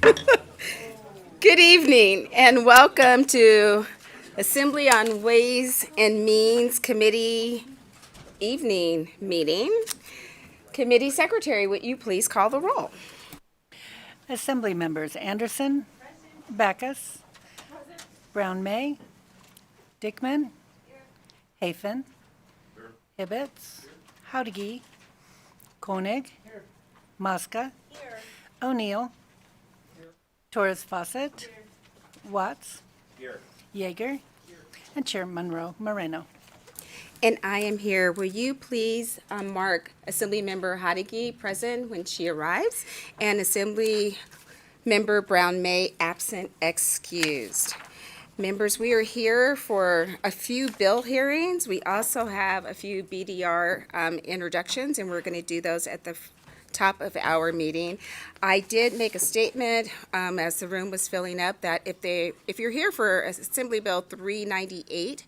Good evening and welcome to Assembly on Ways and Means Committee evening meeting. Committee Secretary, would you please call the roll? Assembly members Anderson, Backus, Brown May, Dickman, Hafen, Hibbets, Howdigi, Koenig, Mosca, O'Neill, Torres Fawcett, Watts, Yeager, and Chair Monroe Moreno. And I am here. Will you please mark Assembly Member Hadigi present when she arrives and Assembly Member Brown May absent excused. Members, we are here for a few bill hearings. We also have a few BDR introductions, and we're going to do those at the top of our meeting. I did make a statement as the room was filling up that if you're here for Assembly Bill 398,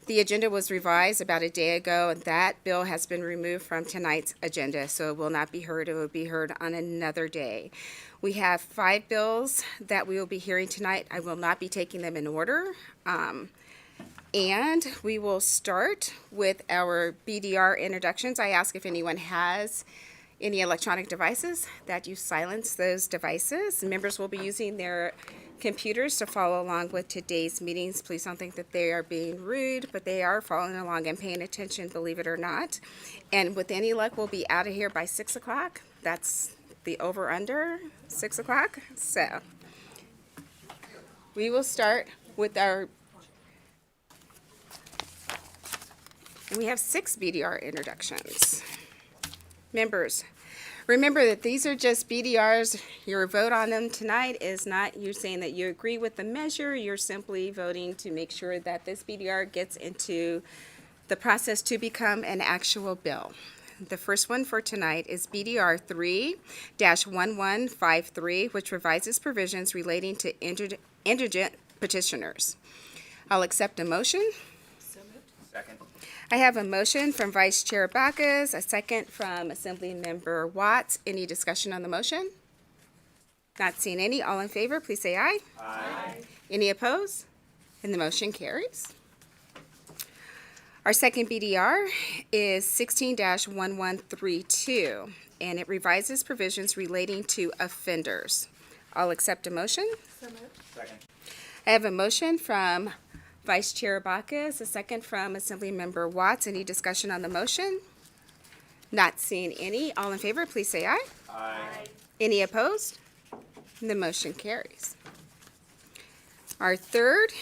the agenda was revised about a day ago, and that bill has been removed from tonight's agenda, so it will not be heard. It will be heard on another day. We have 5 bills that we will be hearing tonight. I will not be taking them in order. And we will start with our BDR introductions. I ask if anyone has any electronic devices that you silence those devices. Members will be using their computers to follow along with today's meetings. Please don't think that they are being rude, but they are following along and paying attention, believe it or not. And with any luck, we'll be out of here by 6 o'clock. That's the over-under, 6 o'clock. So we will start with our, and we have 6 BDR introductions. Members, remember that these are just BDRs. Your vote on them tonight is not you saying that you agree with the measure. You're simply voting to make sure that this BDR gets into the process to become an actual bill. The first one for tonight is BDR 3-1153, which revises provisions relating to indigent petitioners. I'll accept a motion. So moved. Second. I have a motion from Vice Chair Backus, a second from Assembly Member Watts. Any discussion on the motion? Not seeing any. All in favor, please say aye. Aye. Any opposed? And the motion carries. Our second BDR is 16-1132, and it revises provisions relating to offenders. I'll accept a motion. So moved. Second. I have a motion from Vice Chair Backus, a second from Assembly Member Watts. Any discussion on the motion? Not seeing any. All in favor, please say aye. Aye. Any opposed? And the motion carries. Our third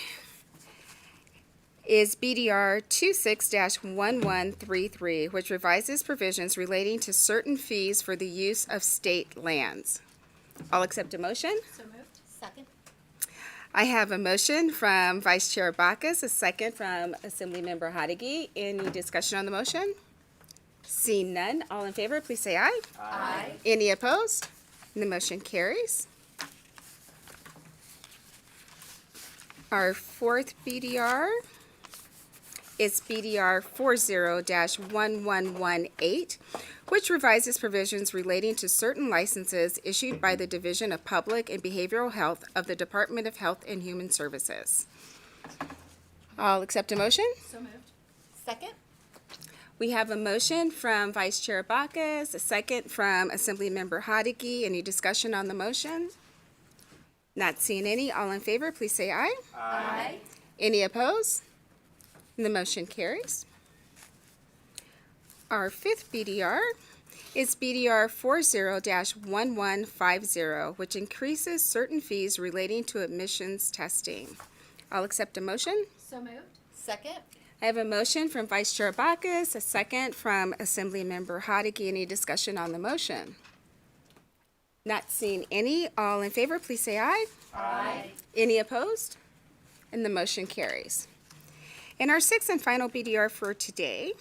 is BDR 26-1133, which revises provisions relating to certain fees for the use of state lands. I'll accept a motion. So moved. Second. I have a motion from Vice Chair Backus, a second from Assembly Member Hadigi. Any discussion on the motion? Seeing none, all in favor, please say aye. Aye. Any opposed? And the motion carries. Our fourth BDR is BDR 40-1118, which revises provisions relating to certain licenses issued by the Division of Public and Behavioral Health of the Department of Health and Human Services. I'll accept a motion. So moved. Second. We have a motion from Vice Chair Backus, a second from Assembly Member Hadigi. Any discussion on the motion? Not seeing any. All in favor, please say aye. Aye. Any opposed? And the motion carries. Our fifth BDR is BDR 40-1150, which increases certain fees relating to admissions testing. I'll accept a motion. So moved. Second. I have a motion from Vice Chair Backus, a second from Assembly Member Hadigi. Any discussion on the motion? Not seeing any. All in favor, please say aye. Aye. Any opposed? And the motion carries. And our sixth and final BDR for today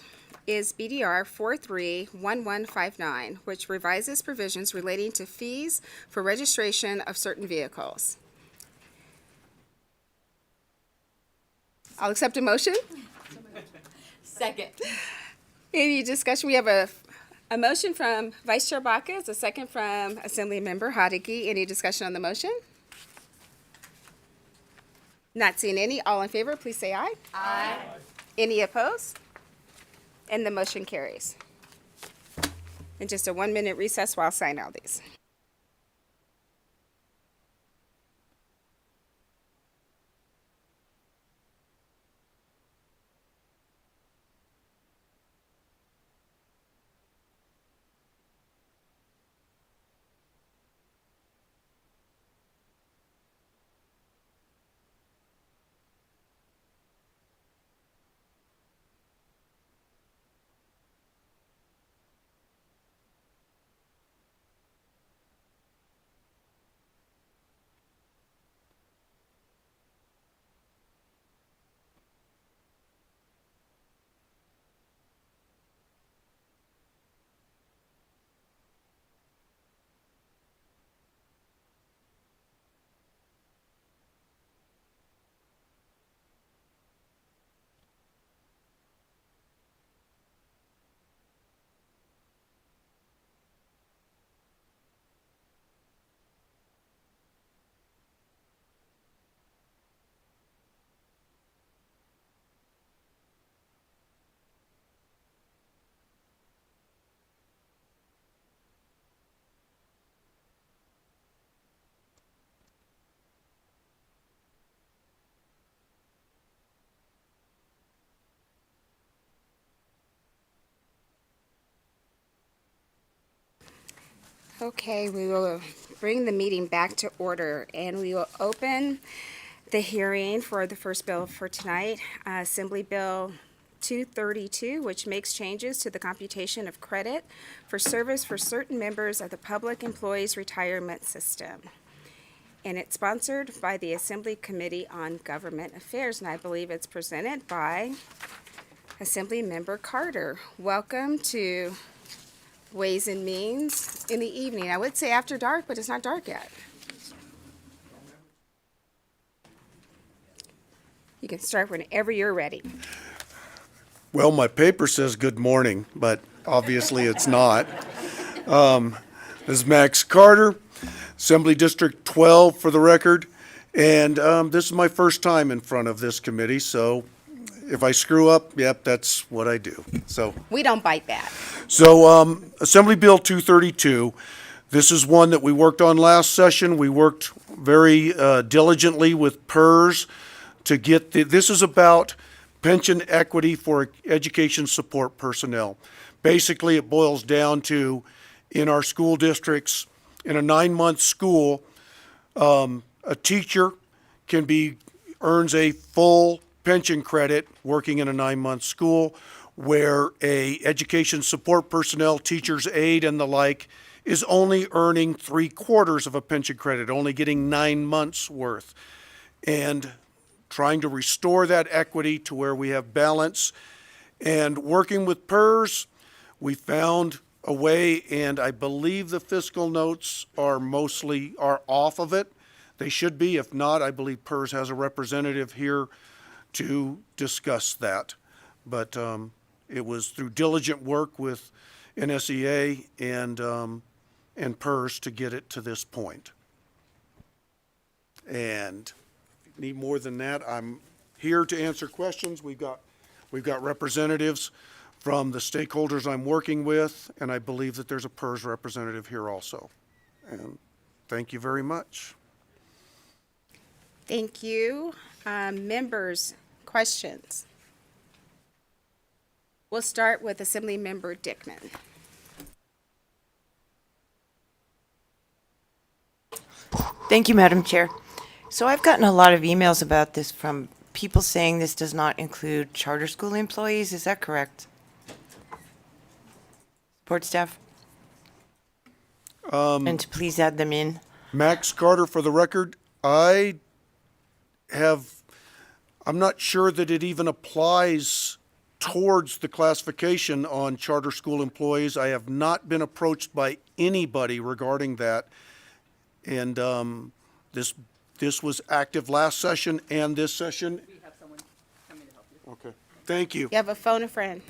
is BDR 43-1159, which revises provisions relating to fees for registration of certain vehicles. I'll accept a motion. Second. Any discussion? We have a A motion from Vice Chair Bacchus, a second from Assemblymember Hodeggy. Any discussion on the motion? Not seeing any. All in favor, please say aye. Aye. Any opposed? And the motion carries. And just a 1-minute recess while I sign all these. Okay, we will bring the meeting back to order, and we will open the hearing for the first bill for tonight, Assembly Bill 232, which makes changes to the computation of credit for service for certain members of the Public Employees Retirement System. And it's sponsored by the Assembly Committee on Government Affairs, and I believe it's presented by Assemblymember Carter. Welcome to Ways and Means in the evening. I would say after dark, but it's not dark yet. You can start whenever you're ready. Well, my paper says good morning, but obviously it's not. This is Max Carter, Assembly District 12 for the record, and this is my first time in front of this committee, so if I screw up, yep, that's what I do. We don't bite that. So Assembly Bill 232, this is one that we worked on last session. We worked very diligently with PERS to get, this is about pension equity for education support personnel. Basically, it boils down to, in our school districts, in a 9-month school, a teacher earns a full pension credit working in a 9-month school, where a education support personnel, teacher's aide and the like, is only earning 3/4 of a pension credit, only getting 9 months worth. And trying to restore that equity to where we have balance. And working with PERS, we found a way, and I believe the fiscal notes are off of it. They should be. If not, I believe PERS has a representative here to discuss that. But it was through diligent work with NSEA and PERS to get it to this point. And if you need more than that, I'm here to answer questions. We've got representatives from the stakeholders I'm working with, and I believe that there's a PERS representative here also. And thank you very much. Thank you. Members, questions? We'll start with Assemblymember Dickman. Thank you, Madam Chair. So I've gotten a lot of emails about this from people saying this does not include charter school employees. Is that correct? Support staff? And to please add them in. Max Carter for the record. I'm not sure that it even applies towards the classification on charter school employees. I have not been approached by anybody regarding that. And this was active last session and this session. We have someone coming to help you. Okay, thank you. You have a phone a friend.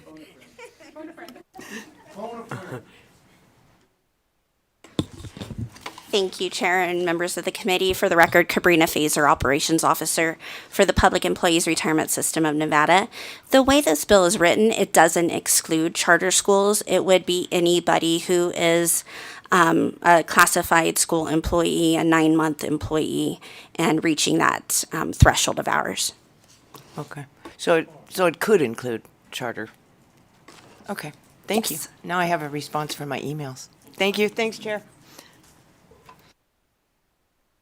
Thank you, Chair and members of the committee. For the record, Cabrina Fazer, Operations Officer for the Public Employees Retirement System of Nevada. The way this bill is written, it doesn't exclude charter schools. It would be anybody who is a classified school employee, a 9-month employee, and reaching that threshold of hours. Okay. So it could include charter. Okay. Thank you. Now I have a response for my emails. Thank you. Thanks, Chair.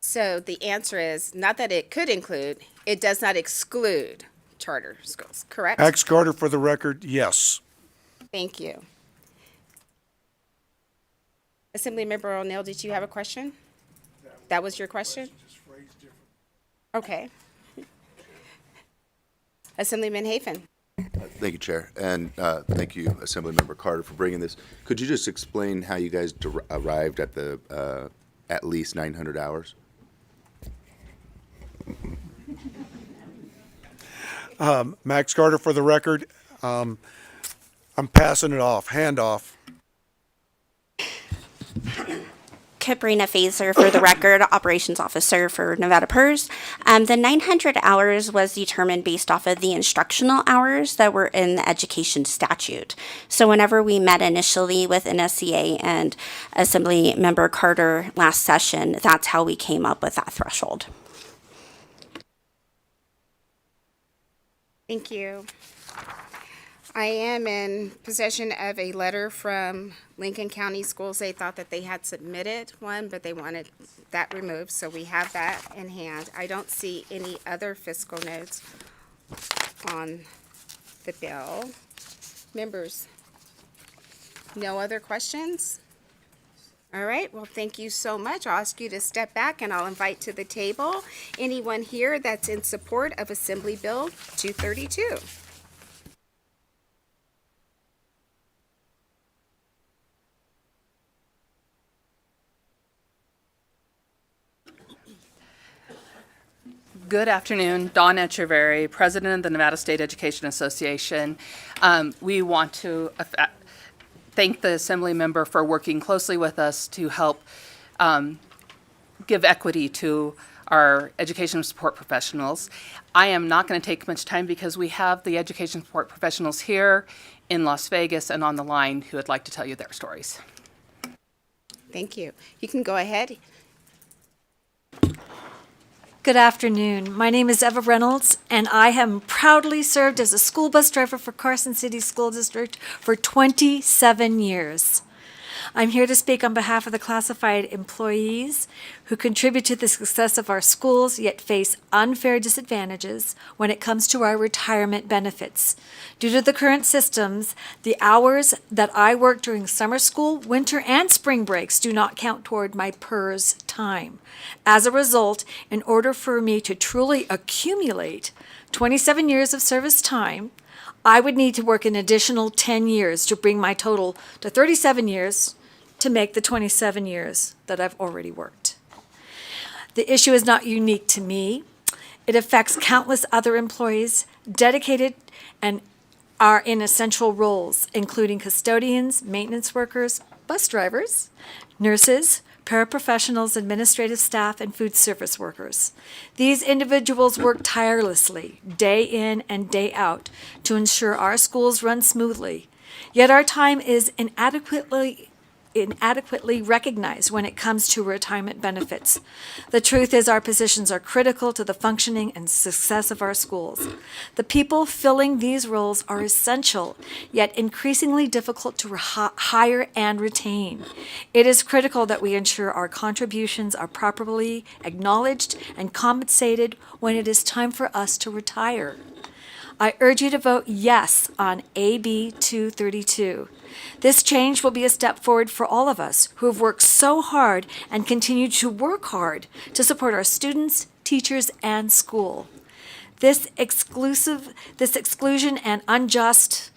So the answer is not that it could include, it does not exclude charter schools, correct? Max Carter, for the record, yes. Thank you. Assemblymember O'Neill, did you have a question? That was your question? Okay. Assemblyman Hafen. Thank you, Chair, and thank you, Assemblymember Carter, for bringing this. Could you just explain how you guys arrived at the at least 900 hours? Max Carter, for the record, I'm passing it off, hand off. Cabrina Fazer, for the record, Operations Officer for Nevada PERS. The 900 hours was determined based off of the instructional hours that were in the education statute. So whenever we met initially with NSCA and Assembly Member Carter last session, that's how we came up with that threshold. Thank you. I am in possession of a letter from Lincoln County Schools. They thought that they had submitted one, but they wanted that removed, so we have that in hand. I don't see any other fiscal notes on the bill. Members, no other questions? All right, well, thank you so much. I'll ask you to step back and I'll invite to the table anyone here that's in support of Assembly Bill 232. Good afternoon, Dawn Echeverry, President of the Nevada State Education Association. We want to thank the Assembly member for working closely with us to help give equity to our education support professionals. I am not going to take much time because we have the education support professionals here in Las Vegas and on the line who would like to tell you their stories. Thank you. You can go ahead. Good afternoon. My name is Eva Reynolds, and I have proudly served as a school bus driver for Carson City School District for 27 years. I'm here to speak on behalf of the classified employees who contribute to the success of our schools, yet face unfair disadvantages when it comes to our retirement benefits. Due to the current systems, the hours that I work during summer school, winter, and spring breaks do not count toward my PERS time. As a result, in order for me to truly accumulate 27 years of service time, I would need to work an additional 10 years to bring my total to 37 years to make the 27 years that I've already worked. The issue is not unique to me. It affects countless other employees dedicated and are in essential roles, including custodians, maintenance workers, bus drivers, nurses, paraprofessionals, administrative staff, and food service workers. These individuals work tirelessly, day in and day out, to ensure our schools run smoothly. Yet our time is inadequately recognized when it comes to retirement benefits. The truth is our positions are critical to the functioning and success of our schools. The people filling these roles are essential, yet increasingly difficult to hire and retain. It is critical that we ensure our contributions are properly acknowledged and compensated when it is time for us to retire. I urge you to vote yes on AB 232. This change will be a step forward for all of us who have worked so hard and continue to work hard to support our students, teachers, and school. This exclusion and unjust,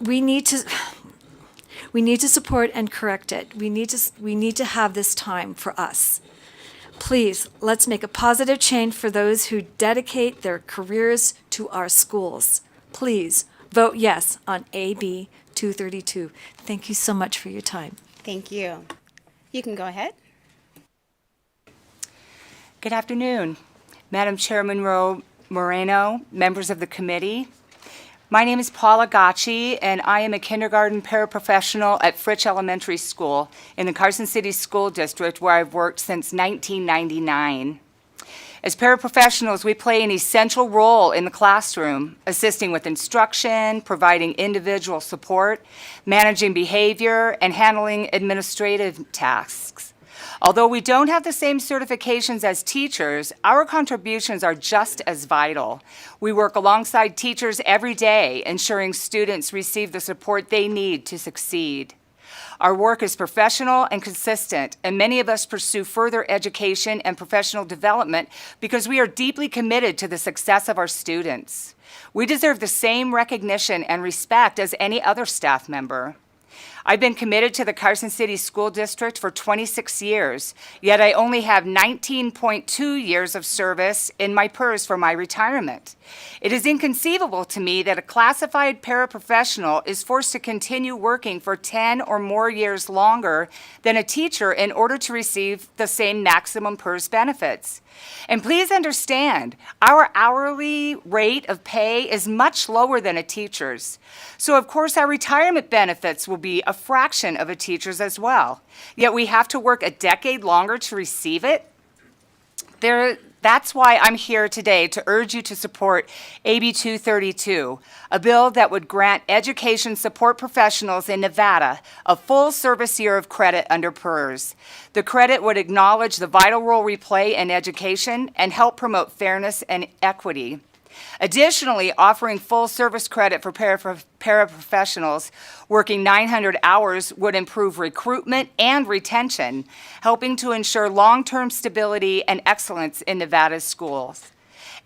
we need to support and correct it. We need to have this time for us. Please, let's make a positive change for those who dedicate their careers to our schools. Please, vote yes on AB 232. Thank you so much for your time. Thank you. You can go ahead. Good afternoon, Madam Chair Monroe Moreno, members of the committee. My name is Paula Gacci, and I am a kindergarten paraprofessional at Fritch Elementary School in the Carson City School District, where I've worked since 1999. As paraprofessionals, we play an essential role in the classroom, assisting with instruction, providing individual support, managing behavior, and handling administrative tasks. Although we don't have the same certifications as teachers, our contributions are just as vital. We work alongside teachers every day, ensuring students receive the support they need to succeed. Our work is professional and consistent, and many of us pursue further education and professional development because we are deeply committed to the success of our students. We deserve the same recognition and respect as any other staff member. I've been committed to the Carson City School District for 26 years, yet I only have 19.2 years of service in my PERS for my retirement. It is inconceivable to me that a classified paraprofessional is forced to continue working for 10 or more years longer than a teacher in order to receive the same maximum PERS benefits. And please understand, our hourly rate of pay is much lower than a teacher's. So of course our retirement benefits will be a fraction of a teacher's as well. Yet we have to work a decade longer to receive it. That's why I'm here today to urge you to support AB 232, a bill that would grant education support professionals in Nevada a full service year of credit under PERS. The credit would acknowledge the vital role we play in education and help promote fairness and equity. Additionally, offering full service credit for paraprofessionals working 900 hours would improve recruitment and retention, helping to ensure long-term stability and excellence in Nevada's schools.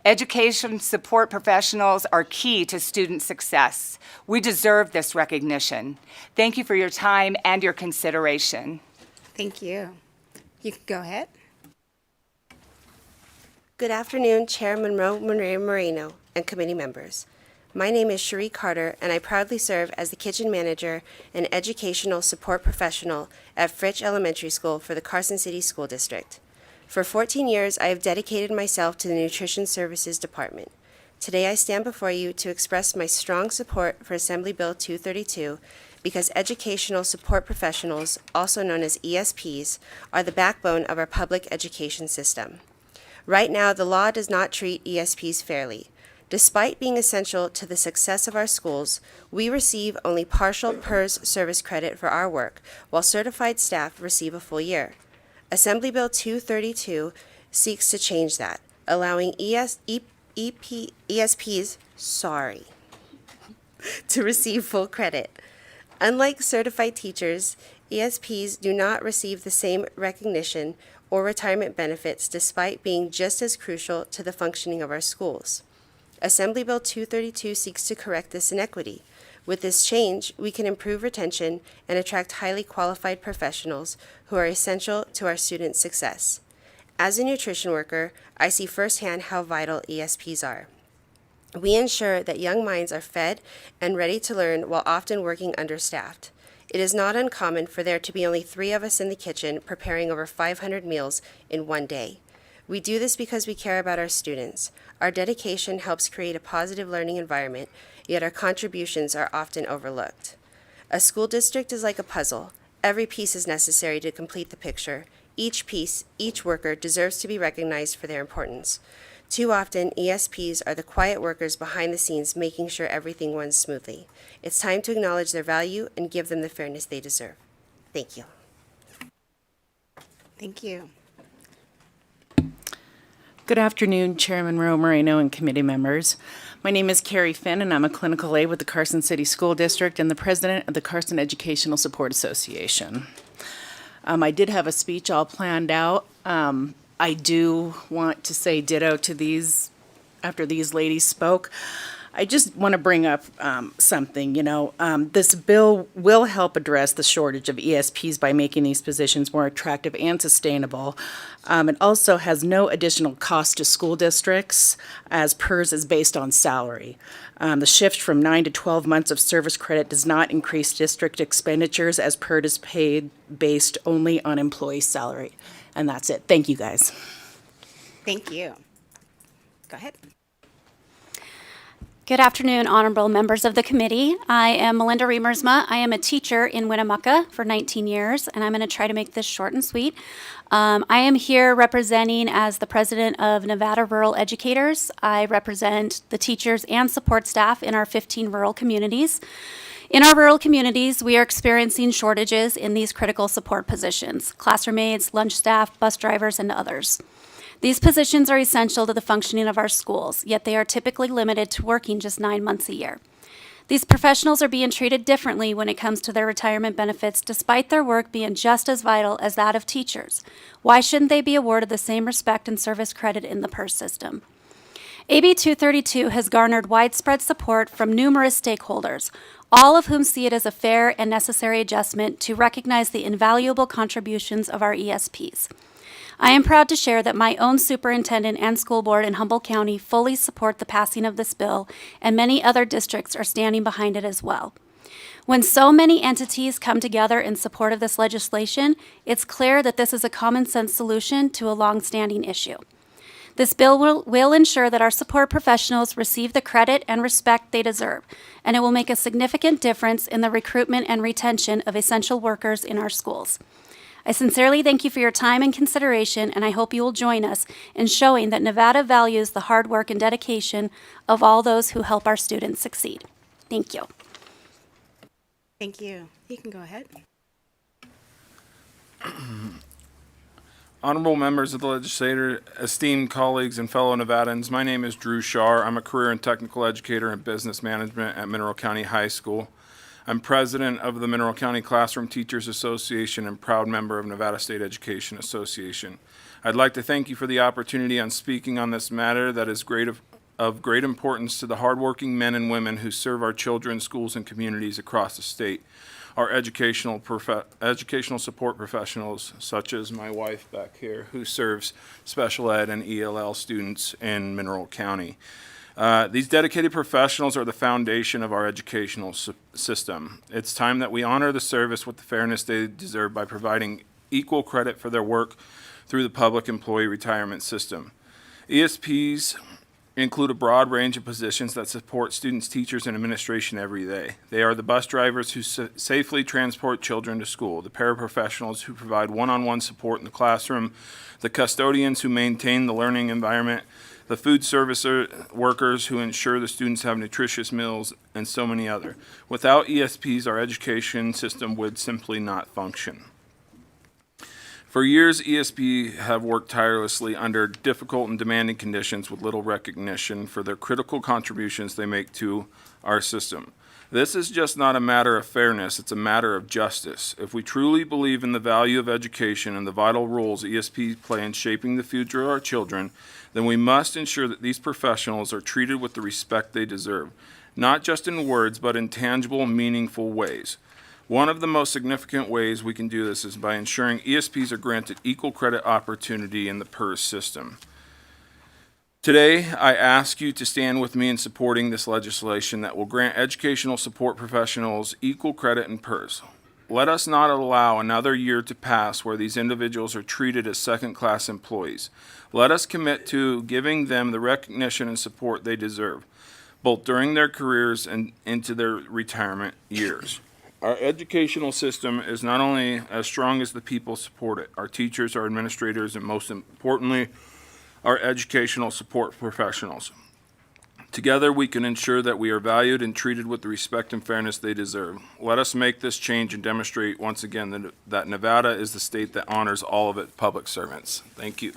Education support professionals are key to student success. We deserve this recognition. Thank you for your time and your consideration. Thank you. You can go ahead. Good afternoon, Chair Monroe Moreno and committee members. My name is Cherie Carter, and I proudly serve as the kitchen manager and educational support professional at Fritch Elementary School for the Carson City School District. For 14 years, I have dedicated myself to the Nutrition Services Department. Today, I stand before you to express my strong support for Assembly Bill 232 because educational support professionals, also known as ESPs, are the backbone of our public education system. Right now, the law does not treat ESPs fairly. Despite being essential to the success of our schools, we receive only partial PERS service credit for our work, while certified staff receive a full year. Assembly Bill 232 seeks to change that, allowing ESPs to receive full credit. Unlike certified teachers, ESPs do not receive the same recognition or retirement benefits despite being just as crucial to the functioning of our schools. Assembly Bill 232 seeks to correct this inequity. With this change, we can improve retention and attract highly qualified professionals who are essential to our students' success. As a nutrition worker, I see firsthand how vital ESPs are. We ensure that young minds are fed and ready to learn while often working understaffed. It is not uncommon for there to be only 3 of us in the kitchen preparing over 500 meals in one day. We do this because we care about our students. Our dedication helps create a positive learning environment, yet our contributions are often overlooked. A school district is like a puzzle. Every piece is necessary to complete the picture. Each piece, each worker deserves to be recognized for their importance. Too often, ESPs are the quiet workers behind the scenes making sure everything runs smoothly. It's time to acknowledge their value and give them the fairness they deserve. Thank you. Thank you. Good afternoon, Chairman Monroe Moreno and committee members. My name is Carrie Finn, and I'm a clinical aide with the Carson City School District and the president of the Carson Educational Support Association. I did have a speech all planned out. I do want to say ditto to these, after these ladies spoke. I just want to bring up something, this bill will help address the shortage of ESPs by making these positions more attractive and sustainable. It also has no additional cost to school districts, as PERS is based on salary. The shift from 9 to 12 months of service credit does not increase district expenditures, as PERS is paid based only on employee salary. And that's it. Thank you, guys. Thank you. Go ahead. Good afternoon, honorable members of the committee. I am Melinda Remersma. I am a teacher in Winnemucca for 19 years, and I'm going to try to make this short and sweet. I am here representing as the president of Nevada Rural Educators. I represent the teachers and support staff in our 15 rural communities. In our rural communities, we are experiencing shortages in these critical support positions: classroom aides, lunch staff, bus drivers, and others. These positions are essential to the functioning of our schools, yet they are typically limited to working just 9 months a year. These professionals are being treated differently when it comes to their retirement benefits, despite their work being just as vital as that of teachers. Why shouldn't they be awarded the same respect and service credit in the PERS system? AB 232 has garnered widespread support from numerous stakeholders, all of whom see it as a fair and necessary adjustment to recognize the invaluable contributions of our ESPs. I am proud to share that my own superintendent and school board in Humboldt County fully support the passing of this bill, and many other districts are standing behind it as well. When so many entities come together in support of this legislation, it's clear that this is a common sense solution to a long-standing issue. This bill will ensure that our support professionals receive the credit and respect they deserve, and it will make a significant difference in the recruitment and retention of essential workers in our schools. I sincerely thank you for your time and consideration, and I hope you will join us in showing that Nevada values the hard work and dedication of all those who help our students succeed. Thank you. Thank you. You can go ahead. Honorable members of the legislature, esteemed colleagues and fellow Nevadans, my name is Drew Shar. I'm a career and technical educator in business management at Mineral County High School. I'm president of the Mineral County Classroom Teachers Association and proud member of Nevada State Education Association. I'd like to thank you for the opportunity on speaking on this matter that is of great importance to the hardworking men and women who serve our children, schools, and communities across the state. Our educational support professionals, such as my wife back here, who serves special ed and ELL students in Mineral County. These dedicated professionals are the foundation of our educational system. It's time that we honor the service with the fairness they deserve by providing equal credit for their work through the public employee retirement system. ESPs include a broad range of positions that support students, teachers, and administration every day. They are the bus drivers who safely transport children to school, the paraprofessionals who provide one-on-one support in the classroom, the custodians who maintain the learning environment, the food service workers who ensure the students have nutritious meals, and so many other. Without ESPs, our education system would simply not function. For years, ESP have worked tirelessly under difficult and demanding conditions with little recognition for their critical contributions they make to our system. This is just not a matter of fairness, it's a matter of justice. If we truly believe in the value of education and the vital roles ESPs play in shaping the future of our children, then we must ensure that these professionals are treated with the respect they deserve, not just in words, but in tangible, meaningful ways. One of the most significant ways we can do this is by ensuring ESPs are granted equal credit opportunity in the PERS system. Today, I ask you to stand with me in supporting this legislation that will grant educational support professionals equal credit in PERS. Let us not allow another year to pass where these individuals are treated as second-class employees. Let us commit to giving them the recognition and support they deserve, both during their careers and into their retirement years. Our educational system is not only as strong as the people support it, our teachers, our administrators, and most importantly, our educational support professionals. Together, we can ensure that we are valued and treated with the respect and fairness they deserve. Let us make this change and demonstrate once again that Nevada is the state that honors all of its public servants. Thank you.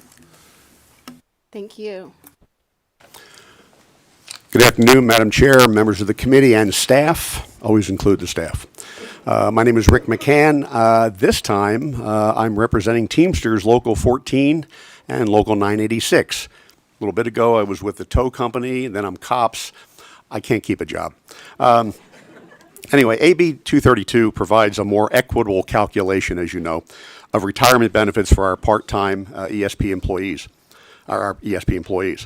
Thank you. Good afternoon, Madam Chair, members of the committee, and staff. Always include the staff. My name is Rick McCann. This time, I'm representing Teamsters Local 14 and Local 986. A little bit ago, I was with the tow company, then I'm COPS. I can't keep a job. Anyway, AB 232 provides a more equitable calculation, as you know, of retirement benefits for our part-time ESP employees, our ESP employees,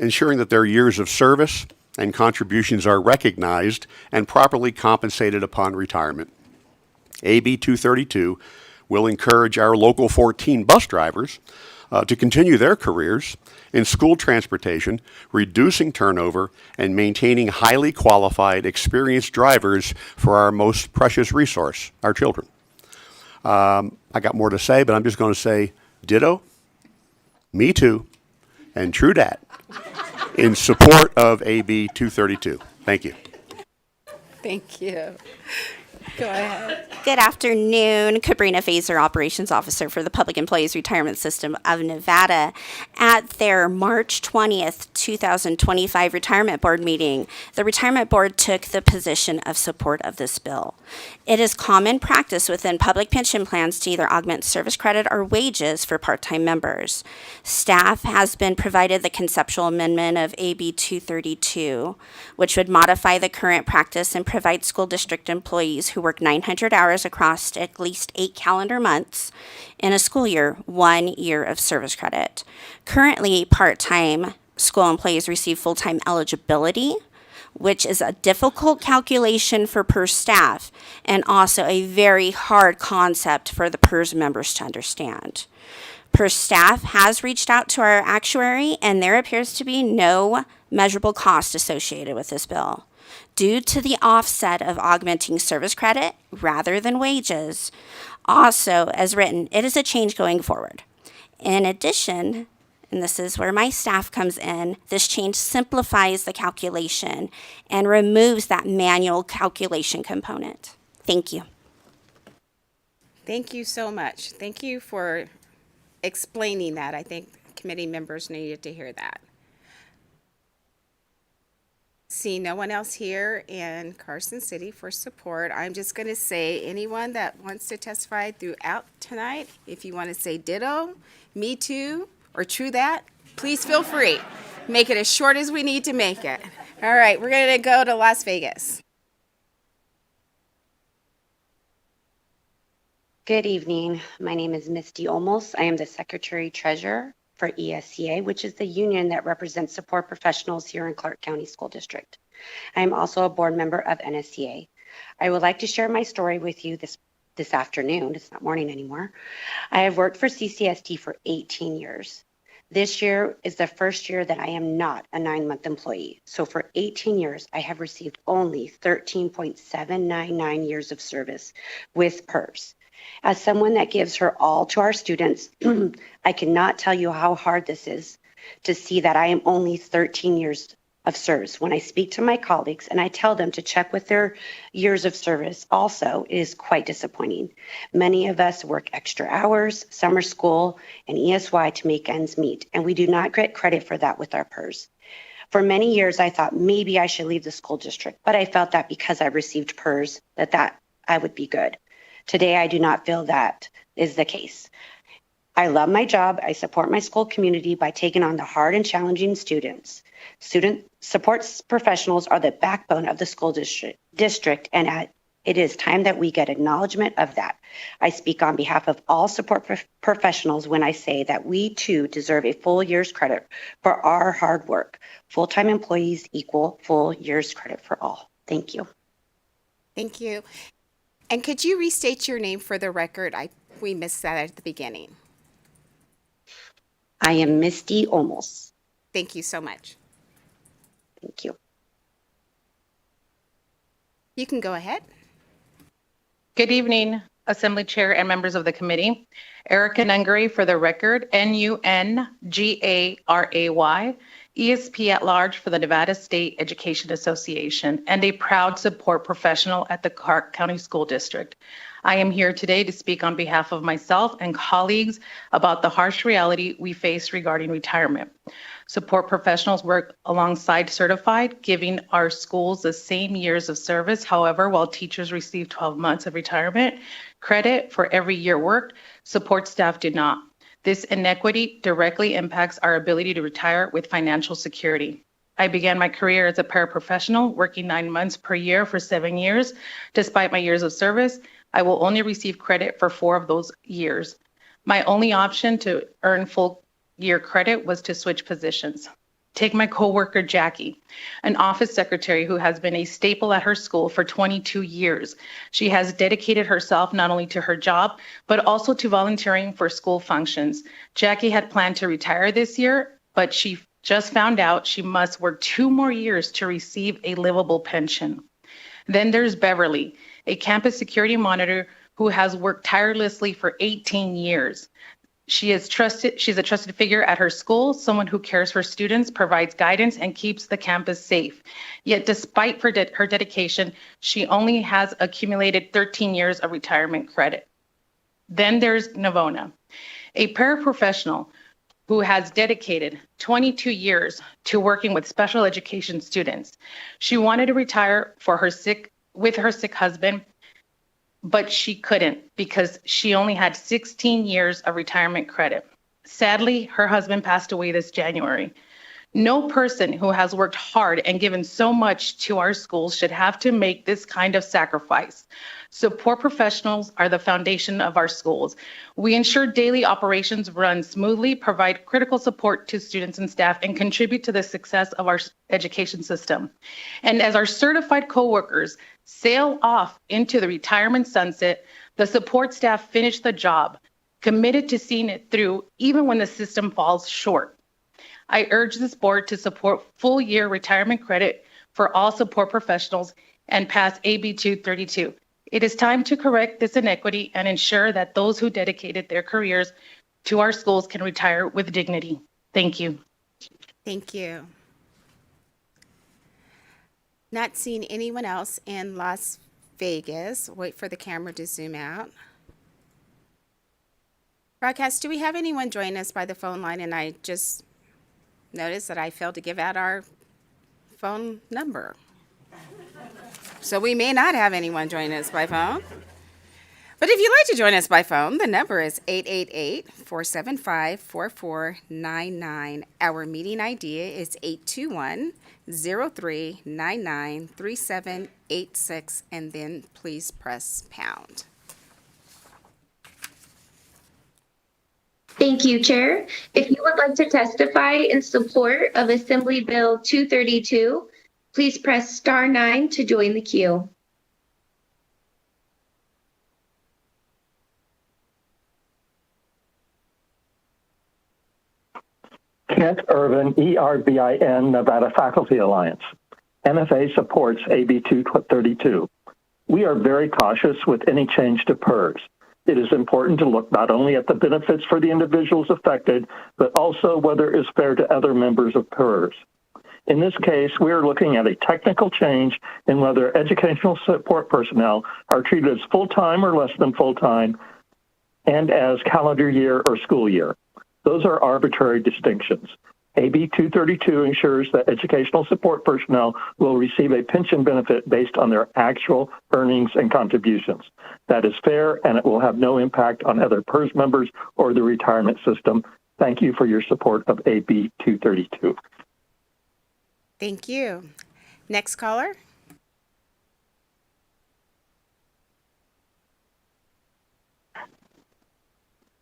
ensuring that their years of service and contributions are recognized and properly compensated upon retirement. AB 232 will encourage our Local 14 bus drivers to continue their careers in school transportation, reducing turnover, and maintaining highly qualified, experienced drivers for our most precious resource, our children. I got more to say, but I'm just going to say ditto, me too, and true dat in support of AB 232. Thank you. Thank you. Go ahead. Good afternoon, Cabrina Fazer, Operations Officer for the Public Employees Retirement System of Nevada. At their March 20th, 2025 Retirement Board meeting, the Retirement Board took the position of support of this bill. It is common practice within public pension plans to either augment service credit or wages for part-time members. Staff has been provided the conceptual amendment of AB 232, which would modify the current practice and provide school district employees who work 900 hours across at least 8 calendar months in a school year 1 year of service credit. Currently, part-time school employees receive full-time eligibility, which is a difficult calculation for PERS staff and also a very hard concept for the PERS members to understand. PERS staff has reached out to our actuary, and there appears to be no measurable cost associated with this bill. Due to the offset of augmenting service credit rather than wages, also, as written, it is a change going forward. In addition, and this is where my staff comes in, this change simplifies the calculation and removes that manual calculation component. Thank you. Thank you so much. Thank you for explaining that. I think committee members needed to hear that. See no one else here in Carson City for support. I'm just going to say anyone that wants to testify throughout tonight, if you want to say ditto, me too, or true that, please feel free. Make it as short as we need to make it. All right, we're going to go to Las Vegas. Good evening. My name is Misty Olmos. I am the Secretary Treasurer for ESCA, which is the union that represents support professionals here in Clark County School District. I am also a board member of NSCA. I would like to share my story with you this afternoon. It's not morning anymore. I have worked for CCST for 18 years. This year is the first year that I am not a 9-month employee. So for 18 years, I have received only 13.799 years of service with PERS. As someone that gives her all to our students, I cannot tell you how hard this is to see that I am only 13 years of service. When I speak to my colleagues and I tell them to check with their years of service, also, it is quite disappointing. Many of us work extra hours, summer school, and ESY to make ends meet, and we do not get credit for that with our PERS. For many years, I thought maybe I should leave the school district, but I felt that because I received PERS, that I would be good. Today, I do not feel that is the case. I love my job. I support my school community by taking on the hard and challenging students. Student support professionals are the backbone of the school district, and it is time that we get acknowledgement of that. I speak on behalf of all support professionals when I say that we too deserve a full year's credit for our hard work. Full-time employees equal full year's credit for all. Thank you. Thank you. And could you restate your name for the record? We missed that at the beginning. I am Misty Olmos. Thank you so much. Thank you. You can go ahead. Good evening, Assembly Chair and members of the committee. Erica Nungary for the record, Nungaray, ESP at large for the Nevada State Education Association, and a proud support professional at the Clark County School District. I am here today to speak on behalf of myself and colleagues about the harsh reality we face regarding retirement. Support professionals work alongside certified, giving our schools the same years of service. However, while teachers receive 12 months of retirement credit for every year worked, support staff do not. This inequity directly impacts our ability to retire with financial security. I began my career as a paraprofessional, working 9 months per year for 7 years. Despite my years of service, I will only receive credit for 4 of those years. My only option to earn full year credit was to switch positions. Take my coworker Jackie, an office secretary who has been a staple at her school for 22 years. She has dedicated herself not only to her job, but also to volunteering for school functions. Jackie had planned to retire this year, but she just found out she must work 2 more years to receive a livable pension. Then there's Beverly, a campus security monitor who has worked tirelessly for 18 years. She's a trusted figure at her school, someone who cares for students, provides guidance, and keeps the campus safe. Yet despite her dedication, she only has accumulated 13 years of retirement credit. Then there's Navona, a paraprofessional who has dedicated 22 years to working with special education students. She wanted to retire with her sick husband, but she couldn't because she only had 16 years of retirement credit. Sadly, her husband passed away this January. No person who has worked hard and given so much to our schools should have to make this kind of sacrifice. Support professionals are the foundation of our schools. We ensure daily operations run smoothly, provide critical support to students and staff, and contribute to the success of our education system. And as our certified coworkers sail off into the retirement sunset, the support staff finish the job, committed to seeing it through even when the system falls short. I urge this board to support full year retirement credit for all support professionals and pass AB 232. It is time to correct this inequity and ensure that those who dedicated their careers to our schools can retire with dignity. Thank you. Thank you. Not seeing anyone else in Las Vegas. Wait for the camera to zoom out. Broadcast, do we have anyone join us by the phone line? And I just noticed that I failed to give out our phone number. So we may not have anyone join us by phone. But if you'd like to join us by phone, the number is 888-475-4499. Our meeting ID is 821-0399-3786, and then please press pound. Thank you, Chair. If you would like to testify in support of Assembly Bill 232, please press star 9 to join the queue. Kent Irvin, ERBIN, Nevada Faculty Alliance. NFA supports AB 232. We are very cautious with any change to PERS. It is important to look not only at the benefits for the individuals affected, but also whether it is fair to other members of PERS. In this case, we are looking at a technical change in whether educational support personnel are treated as full-time or less than full-time and as calendar year or school year. Those are arbitrary distinctions. AB 232 ensures that educational support personnel will receive a pension benefit based on their actual earnings and contributions. That is fair, and it will have no impact on other PERS members or the retirement system. Thank you for your support of AB 232. Thank you. Next caller.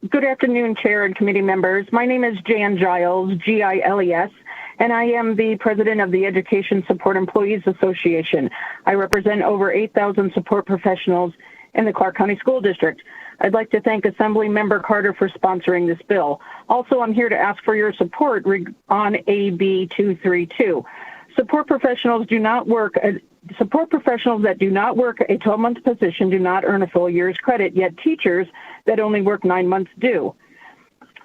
Good afternoon, Chair and committee members. My name is Jan Giles, Giles, and I am the president of the Education Support Employees Association. I represent over 8,000 support professionals in the Clark County School District. I'd like to thank Assembly Member Carter for sponsoring this bill. Also, I'm here to ask for your support on AB 232. Support professionals that do not work a 12-month position do not earn a full year's credit, yet teachers that only work 9 months do.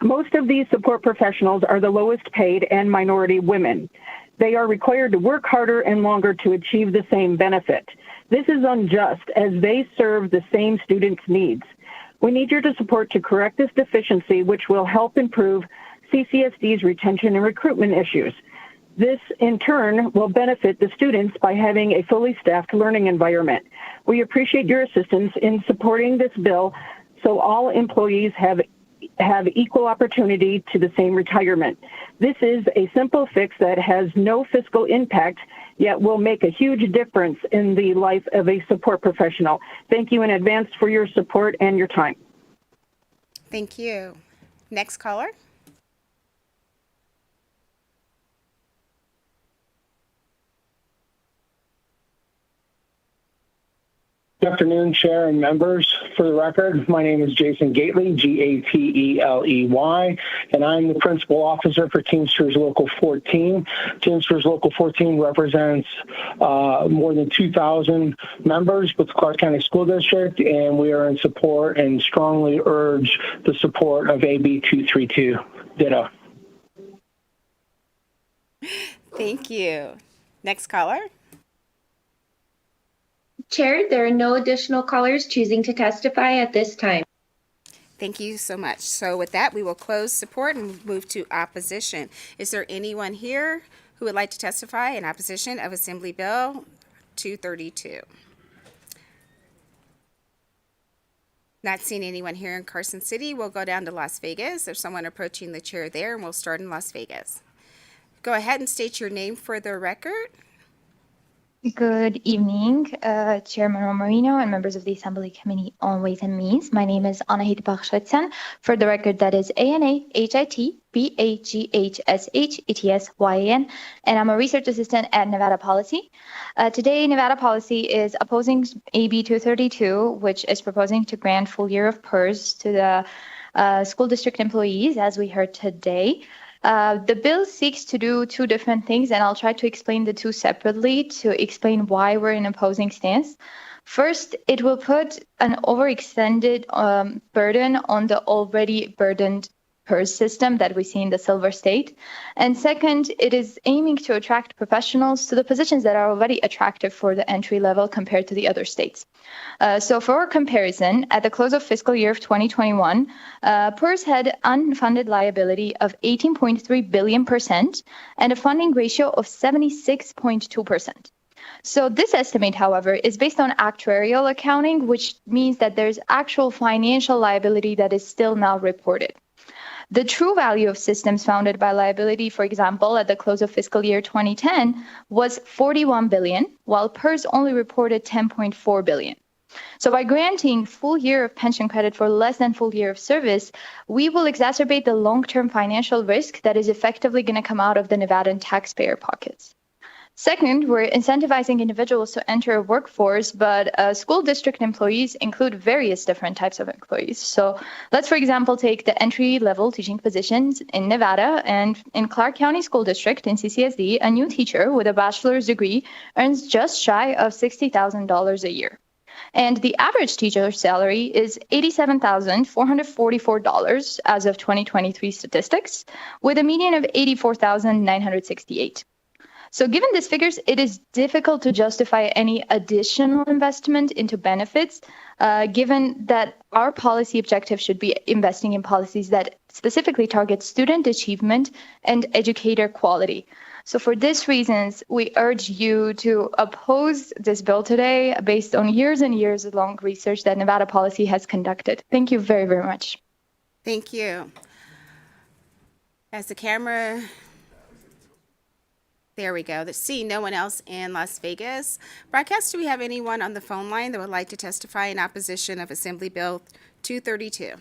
Most of these support professionals are the lowest paid and minority women. They are required to work harder and longer to achieve the same benefit. This is unjust as they serve the same students' needs. We need your support to correct this deficiency, which will help improve CCSD's retention and recruitment issues. This, in turn, will benefit the students by having a fully staffed learning environment. We appreciate your assistance in supporting this bill so all employees have have equal opportunity to the same retirement. This is a simple fix that has no fiscal impact, yet will make a huge difference in the life of a support professional. Thank you in advance for your support and your time. Thank you. Next caller. Good afternoon, Chair and members. For the record, my name is Jason Gately, Gateley, and I'm the Principal Officer for Teamsters Local 14. Teamsters Local 14 represents more than 2,000 members with the Clark County School District, and we are in support and strongly urge the support of AB 232. Ditto. Thank you. Next caller. Chair, there are no additional callers choosing to testify at this time. Thank you so much. So with that, we will close support and move to opposition. Is there anyone here who would like to testify in opposition of Assembly Bill 232? Not seeing anyone here in Carson City, we'll go down to Las Vegas. There's someone approaching the chair there, and we'll start in Las Vegas. Go ahead and state your name for the record. Good evening, Chairman Marino and members of the Assembly Committee on Ways and Means. My name is Anahit Baghshetsyan. For the record, that is ANAHITBAGHSHETSYAN, and I'm a research assistant at Nevada Policy. Today, Nevada Policy is opposing AB 232, which is proposing to grant full year of PERS to the school district employees, as we heard today. The bill seeks to do two different things, and I'll try to explain the two separately to explain why we're in opposing stance. First, it will put an overextended burden on the already burdened PERS system that we see in the Silver State. And second, it is aiming to attract professionals to the positions that are already attractive for the entry level compared to the other states. So for a comparison, at the close of fiscal year of 2021, PERS had unfunded liability of 18.3 billion% and a funding ratio of 76.2%. So this estimate, however, is based on actuarial accounting, which means that there's actual financial liability that is still not reported. The true value of systems founded by liability, for example, at the close of fiscal year 2010 was 41 billion, while PERS only reported 10.4 billion. So by granting full year of pension credit for less than full year of service, we will exacerbate the long-term financial risk that is effectively going to come out of the Nevadan taxpayer pockets. Second, we're incentivizing individuals to enter a workforce, but school district employees include various different types of employees. So let's, for example, take the entry-level teaching positions in Nevada, and in Clark County School District in CCSD, a new teacher with a bachelor's degree earns just shy of $60,000 a year. And the average teacher's salary is $87,444 as of 2023 statistics, with a median of $84,968. So given these figures, it is difficult to justify any additional investment into benefits, given that our policy objective should be investing in policies that specifically target student achievement and educator quality. So for these reasons, we urge you to oppose this bill today based on years and years of long research that Nevada Policy has conducted. Thank you very, very much. Thank you. As the camera... There we go. See no one else in Las Vegas. Broadcast, do we have anyone on the phone line that would like to testify in opposition of Assembly Bill 232?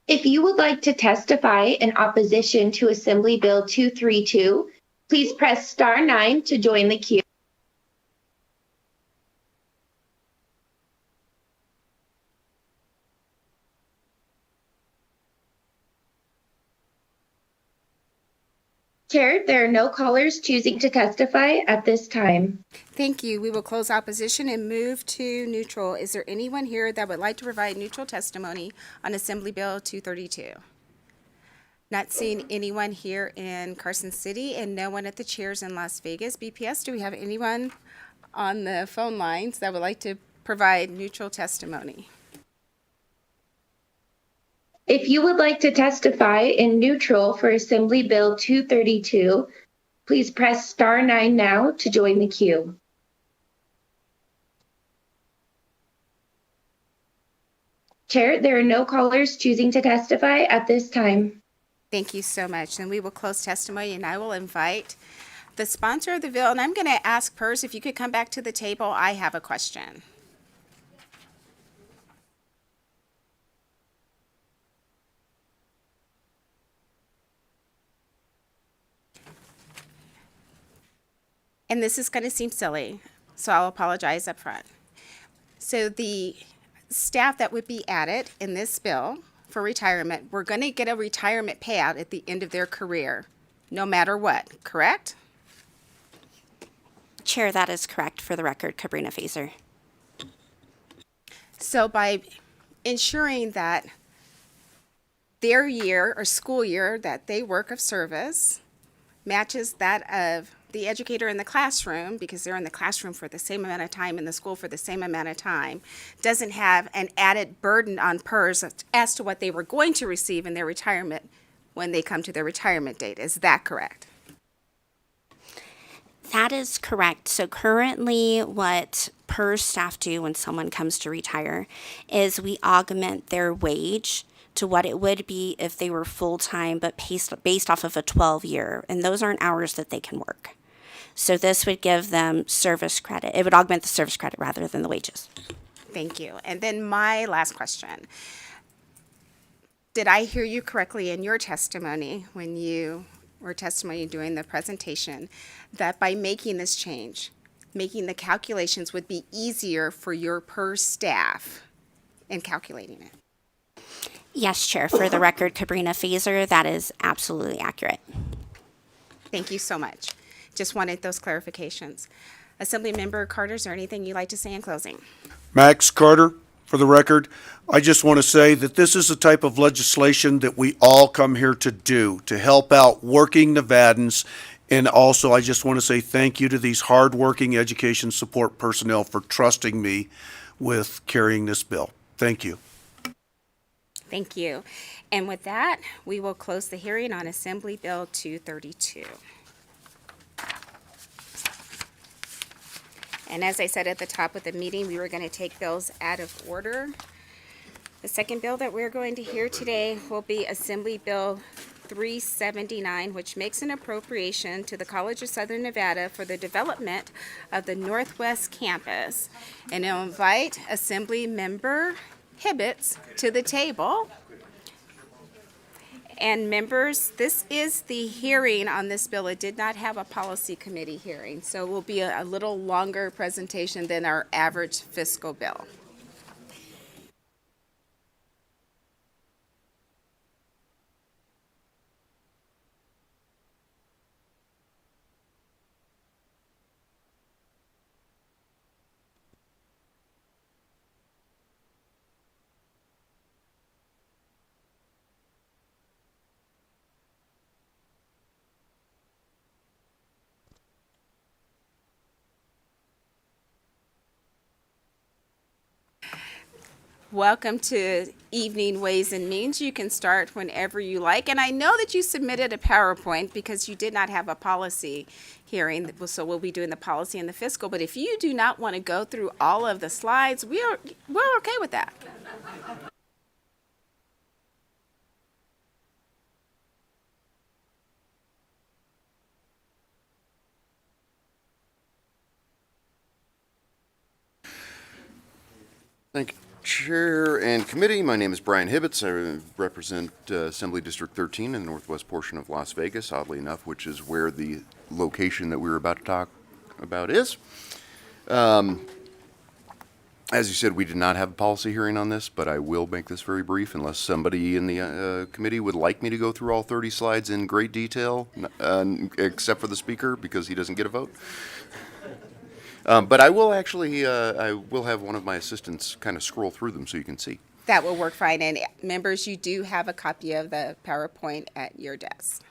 If you would like to testify in opposition to Assembly Bill 232, please press star 9 to join the queue. Chair, there are no callers choosing to testify at this time. Thank you. We will close opposition and move to neutral. Is there anyone here that would like to provide neutral testimony on Assembly Bill 232? Not seeing anyone here in Carson City and no one at the chairs in Las Vegas. BPS, do we have anyone on the phone lines that would like to provide neutral testimony? If you would like to testify in neutral for Assembly Bill 232, please press star 9 now to join the queue. Chair, there are no callers choosing to testify at this time. Thank you so much. And we will close testimony, and I will invite the sponsor of the bill, and I'm going to ask PERS if you could come back to the table. I have a question. And this is going to seem silly, so I'll apologize up front. So the staff that would be added in this bill for retirement, we're going to get a retirement payout at the end of their career, no matter what, correct? Chair, that is correct. For the record, Cabrina Fazer. So by ensuring that their year or school year that they work of service matches that of the educator in the classroom, because they're in the classroom for the same amount of time, in the school for the same amount of time, doesn't have an added burden on PERS as to what they were going to receive in their retirement when they come to their retirement date. Is that correct? That is correct. So currently what PERS staff do when someone comes to retire is we augment their wage to what it would be if they were full-time, but based off of a 12-year, and those aren't hours that they can work. So this would give them service credit. It would augment the service credit rather than the wages. Thank you. And then my last question. Did I hear you correctly in your testimony when you were testimony during the presentation that by making this change, making the calculations would be easier for your PERS staff in calculating it? Yes, Chair. For the record, Cabrina Fazer, that is absolutely accurate. Thank you so much. Just wanted those clarifications. Assemblymember Carter, is there anything you'd like to say in closing? Max Carter, for the record, I just want to say that this is the type of legislation that we all come here to do, to help out working Nevadans. And also, I just want to say thank you to these hardworking education support personnel for trusting me with carrying this bill. Thank you. Thank you. And with that, we will close the hearing on Assembly Bill 232. And as I said at the top of the meeting, we were going to take bills out of order. The second bill that we're going to hear today will be Assembly Bill 379, which makes an appropriation to the College of Southern Nevada for the development of the Northwest Campus. And I'll invite Assembly Member Hibbets to the table. And members, this is the hearing on this bill. It did not have a policy committee hearing, so it will be a little longer presentation than our average fiscal bill. Welcome to Evening Ways and Means. You can start whenever you like. And I know that you submitted a PowerPoint because you did not have a policy hearing. So we'll be doing the policy and the fiscal. But if you do not want to go through all of the slides, we're okay with that. Thank you, Chair and Committee. My name is Brian Hibbets. I represent Assembly District 13 in the northwest portion of Las Vegas, oddly enough, which is where the location that we were about to talk about is. As you said, we did not have a policy hearing on this, but I will make this very brief unless somebody in the committee would like me to go through all 30 slides in great detail, except for the speaker because he doesn't get a vote. But I will actually, I will have one of my assistants kind of scroll through them so you can see. That will work fine. And members, you do have a copy of the PowerPoint at your desk.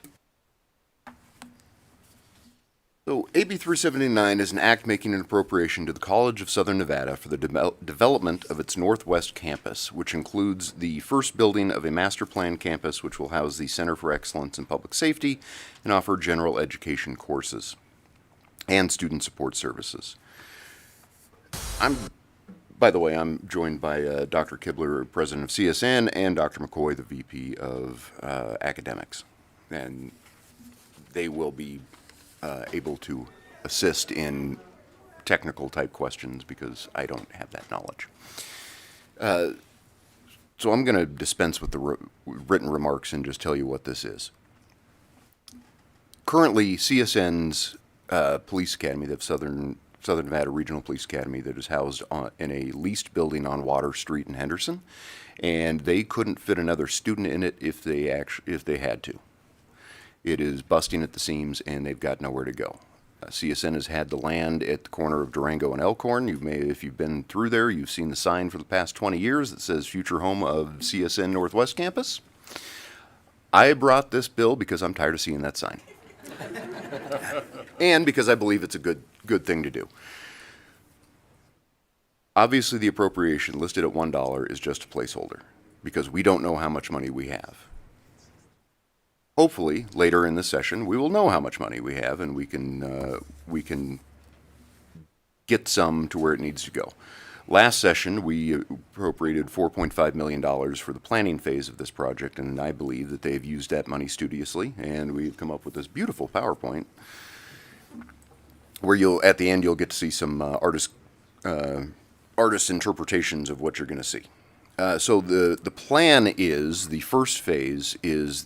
So AB 379 is an act making an appropriation to the College of Southern Nevada for the development of its Northwest Campus, which includes the first building of a master plan campus which will house the Center for Excellence in Public Safety and offer general education courses and student support services. I'm By the way, I'm joined by Dr. Kibler, President of CSN, and Dr. McCoy, the VP of Academics. And they will be able to assist in technical type questions because I don't have that knowledge. So I'm going to dispense with the written remarks and just tell you what this is. Currently, CSN's Police Academy, the Southern Nevada Regional Police Academy, that is housed in a leased building on Water Street in Henderson, and they couldn't fit another student in it if they had to. It is busting at the seams, and they've got nowhere to go. CSN has had the land at the corner of Durango and Elkhorn. If you've been through there, you've seen the sign for the past 20 years that says "Future Home of CSN Northwest Campus." I brought this bill because I'm tired of seeing that sign, and because I believe it's a good thing to do. Obviously, the appropriation listed at $1 is just a placeholder because we don't know how much money we have. Hopefully, later in the session, we will know how much money we have, and we can get some to where it needs to go. Last session, we appropriated $4.5 million for the planning phase of this project, and I believe that they've used that money studiously, and we've come up with this beautiful PowerPoint where at the end, you'll get to see some artist interpretations of what you're going to see. So the plan is, the first phase is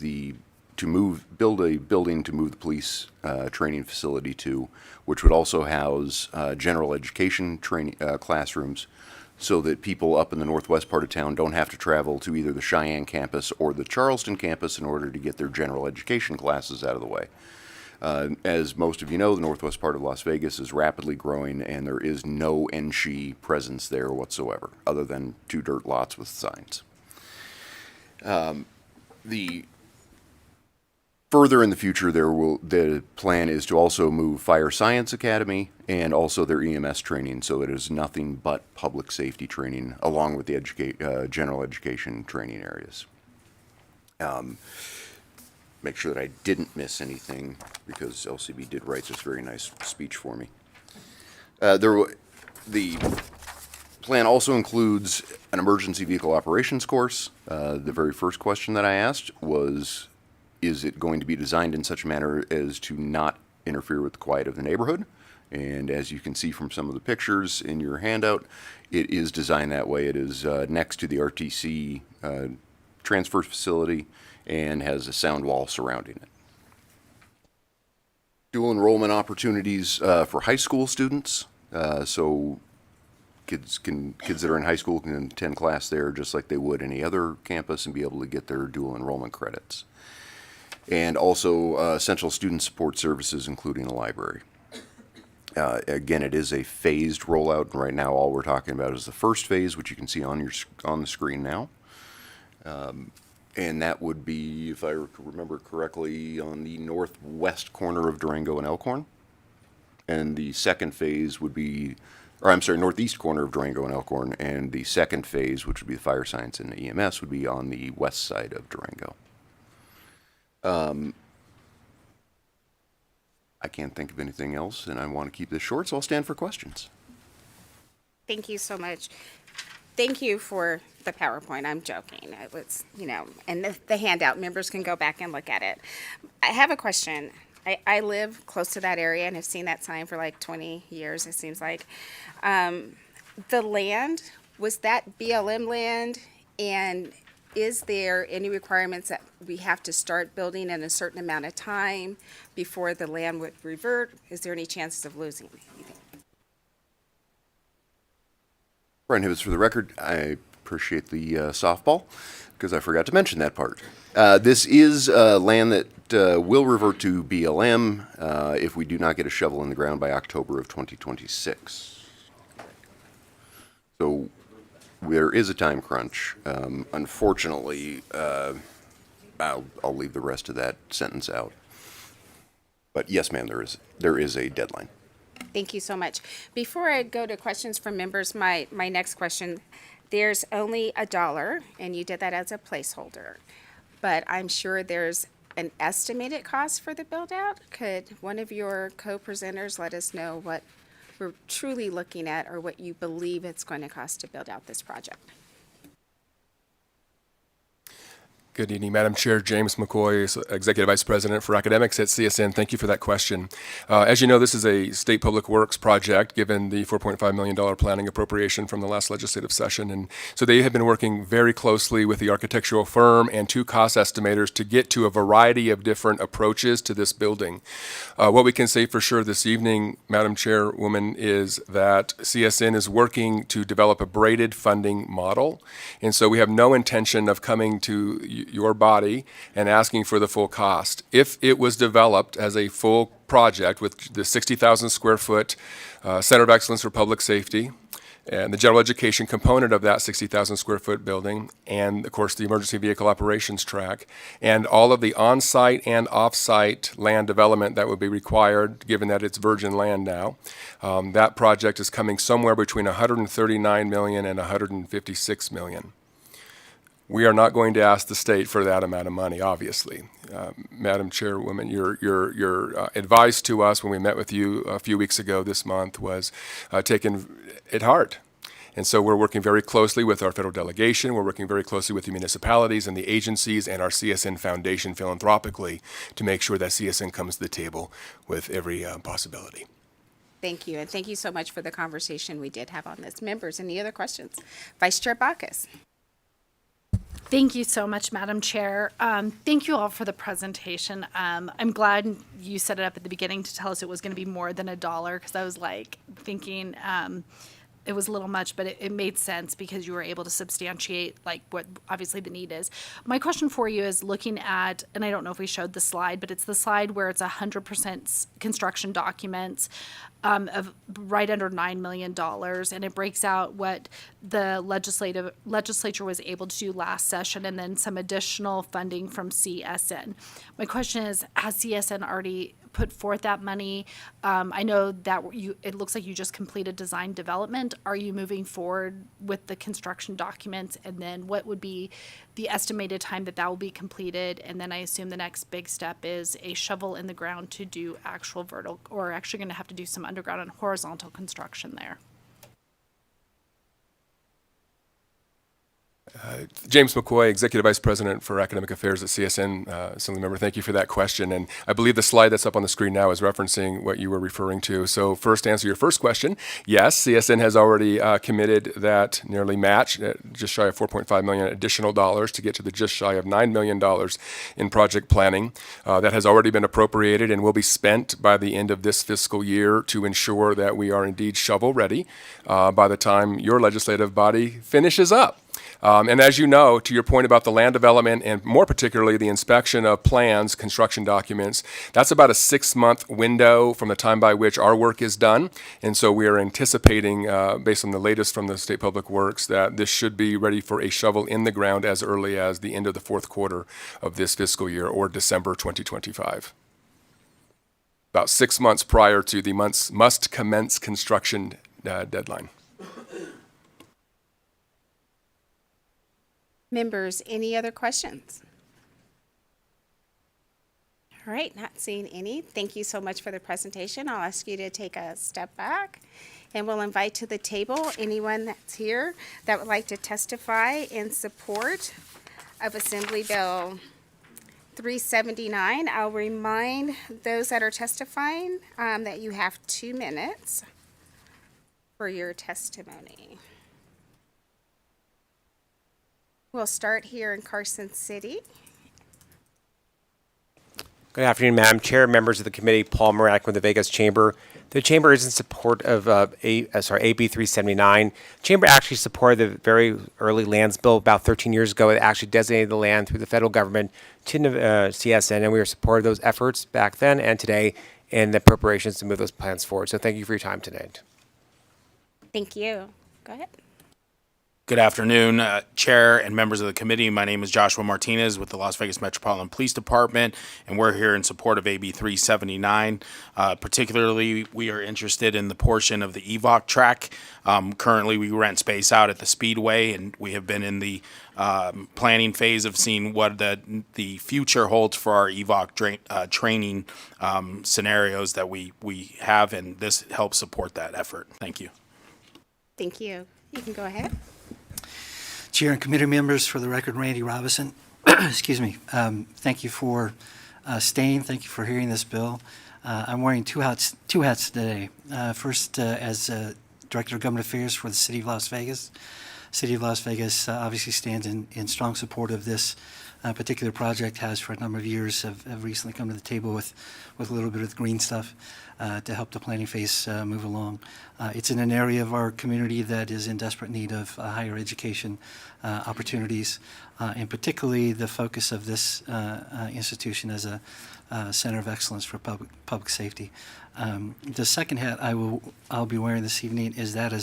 build a building to move the police training facility to, which would also house general education training classrooms, so that people up in the northwest part of town don't have to travel to either the Cheyenne campus or the Charleston campus in order to get their general education classes out of the way. As most of you know, the northwest part of Las Vegas is rapidly growing, and there is no NSHE presence there whatsoever, other than 2 dirt lots with signs. Further in the future, the plan is to also move Fire Science Academy and also their EMS training, so that it is nothing but public safety training, along with the general education training areas. Make sure that I didn't miss anything, because LCB did write this very nice speech for me. The plan also includes an emergency vehicle operations course. The very first question that I asked was, is it going to be designed in such a manner as to not interfere with the quiet of the neighborhood? And as you can see from some of the pictures in your handout, it is designed that way. It is next to the RTC transfer facility and has a sound wall surrounding it. Dual enrollment opportunities for high school students. So kids that are in high school can attend class there just like they would any other campus and be able to get their dual enrollment credits. And also essential student support services, including a library. Again, it is a phased rollout, and right now all we're talking about is the first phase, which you can see on the screen now. And that would be, if I remember correctly, on the northwest corner of Durango and Elkhorn. And the second phase would be, northeast corner of Durango and Elkhorn, and the second phase, which would be the Fire Science and the EMS, would be on the west side of Durango. I can't think of anything else, and I want to keep this short, so I'll stand for questions. Thank you so much. Thank you for the PowerPoint. I'm joking. It was, and the handout, members can go back and look at it. I have a question. I live close to that area and have seen that sign for like 20 years, it seems like. The land, was that BLM land? And is there any requirements that we have to start building in a certain amount of time before the land would revert? Is there any chances of losing anything? Brian Hibbs for the record. I appreciate the softball, because I forgot to mention that part. This is land that will revert to BLM if we do not get a shovel in the ground by October of 2026. So there is a time crunch. Unfortunately, I'll leave the rest of that sentence out. But yes, ma'am, there is a deadline. Thank you so much. Before I go to questions from members, my next question, there's only $1, and you did that as a placeholder, but I'm sure there's an estimated cost for the build out. Could one of your co-presenters let us know what we're truly looking at or what you believe it's going to cost to build out this project. Good evening, Madam Chair. James McCoy, Executive Vice President for Academics at CSN. Thank you for that question. As you know, this is a state public works project, given the $4.5 million planning appropriation from the last legislative session. And so they have been working very closely with the architectural firm and two cost estimators to get to a variety of different approaches to this building. What we can say for sure this evening, Madam Chairwoman, is that CSN is working to develop a braided funding model. And so we have no intention of coming to your body and asking for the full cost. If it was developed as a full project with the 60,000 square foot Center of Excellence for Public Safety and the general education component of that 60,000 square foot building, and of course the emergency vehicle operations track, and all of the on-site and off-site land development that would be required, given that it's virgin land now, that project is coming somewhere between $139 million and $156 million. We are not going to ask the state for that amount of money, obviously. Madam Chairwoman, your advice to us when we met with you a few weeks ago this month was taken at heart. And so we're working very closely with our federal delegation. We're working very closely with the municipalities and the agencies and our CSN Foundation philanthropically to make sure that CSN comes to the table with every possibility. Thank you, and thank you so much for the conversation we did have on this. Members, any other questions? Vice Chair Bacchus. Thank you so much, Madam Chair. Thank you all for the presentation. I'm glad you set it up at the beginning to tell us it was going to be more than $1, because I was like thinking it was a little much, but it made sense because you were able to substantiate like what obviously the need is. My question for you is looking at, and I don't know if we showed the slide, but it's the slide where it's 100% construction documents of right under $9 million, and it breaks out what the legislature was able to do last session and then some additional funding from CSN. My question is, has CSN already put forth that money? I know that it looks like you just completed design development. Are you moving forward with the construction documents? And then what would be the estimated time that will be completed? And then I assume the next big step is a shovel in the ground to do actual vertical, or actually going to have to do some underground and horizontal construction there. James McCoy, Executive Vice President for Academic Affairs at CSN. Assemblymember, thank you for that question. And I believe the slide that's up on the screen now is referencing what you were referring to. So first, to answer your first question, yes, CSN has already committed that nearly match, just shy of $4.5 million additional dollars to get to the just shy of $9 million in project planning. That has already been appropriated and will be spent by the end of this fiscal year to ensure that we are indeed shovel ready by the time your legislative body finishes up. And as you know, to your point about the land development and more particularly the inspection of plans, construction documents, that's about a 6-month window from the time by which our work is done. And so we are anticipating, based on the latest from the State Public Works, that this should be ready for a shovel in the ground as early as the end of the fourth quarter of this fiscal year, or December 2025. About 6 months prior to the must commence construction deadline. Members, any other questions? All right, not seeing any. Thank you so much for the presentation. I'll ask you to take a step back, and we'll invite to the table anyone that's here that would like to testify in support of Assembly Bill 379. I'll remind those that are testifying that you have 2 minutes for your testimony. We'll start here in Carson City. Good afternoon, Madam Chair, members of the committee. Paul Morak with the Vegas Chamber. The Chamber is in support of AB 379. The Chamber actually supported the very early lands bill about 13 years ago. It actually designated the land through the federal government to CSN, and we were supportive of those efforts back then and today in the preparations to move those plans forward. So thank you for your time tonight. Thank you. Go ahead. Good afternoon, Chair and members of the committee. My name is Joshua Martinez with the Las Vegas Metropolitan Police Department, and we're here in support of AB 379. Particularly, we are interested in the portion of the EVOC track. Currently, we rent space out at the Speedway, and we have been in the planning phase of seeing what the future holds for our EVOC training scenarios that we have, and this helps support that effort. Thank you. Thank you. You can go ahead. Chair and committee members, for the record, Randy Robinson. Excuse me. Thank you for staying. Thank you for hearing this bill. I'm wearing two hats today. First, as Director of Government Affairs for the City of Las Vegas. City of Las Vegas obviously stands in strong support of this particular project, has for a number of years, have recently come to the table with a little bit of the green stuff to help the planning phase move along. It's in an area of our community that is in desperate need of higher education opportunities, and particularly the focus of this institution as a center of excellence for public safety. The second hat I'll be wearing this evening is that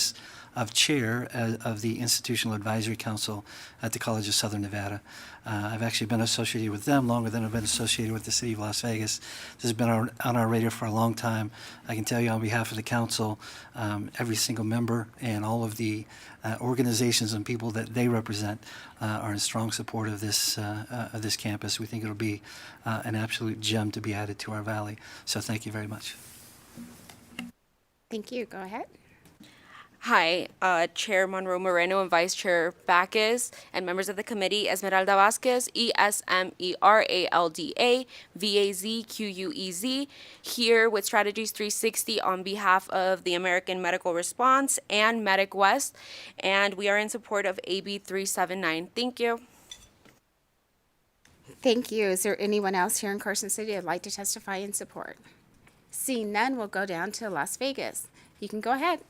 of chair of the Institutional Advisory Council at the College of Southern Nevada. I've actually been associated with them longer than I've been associated with the City of Las Vegas. This has been on our radar for a long time. I can tell you on behalf of the council, every single member and all of the organizations and people that they represent are in strong support of this campus. We think it'll be an absolute gem to be added to our valley. So thank you very much. Thank you. Go ahead. Hi, Chair Monroe Moreno and Vice Chair Backus and members of the committee, Esmeralda Vasquez, ESMERALDA, VAZQUEZ, here with Strategies 360 on behalf of the American Medical Response and Medic West, and we are in support of AB 379. Thank you. Thank you. Is there anyone else here in Carson City that'd like to testify in support? Seeing none, we'll go down to Las Vegas. You can go ahead.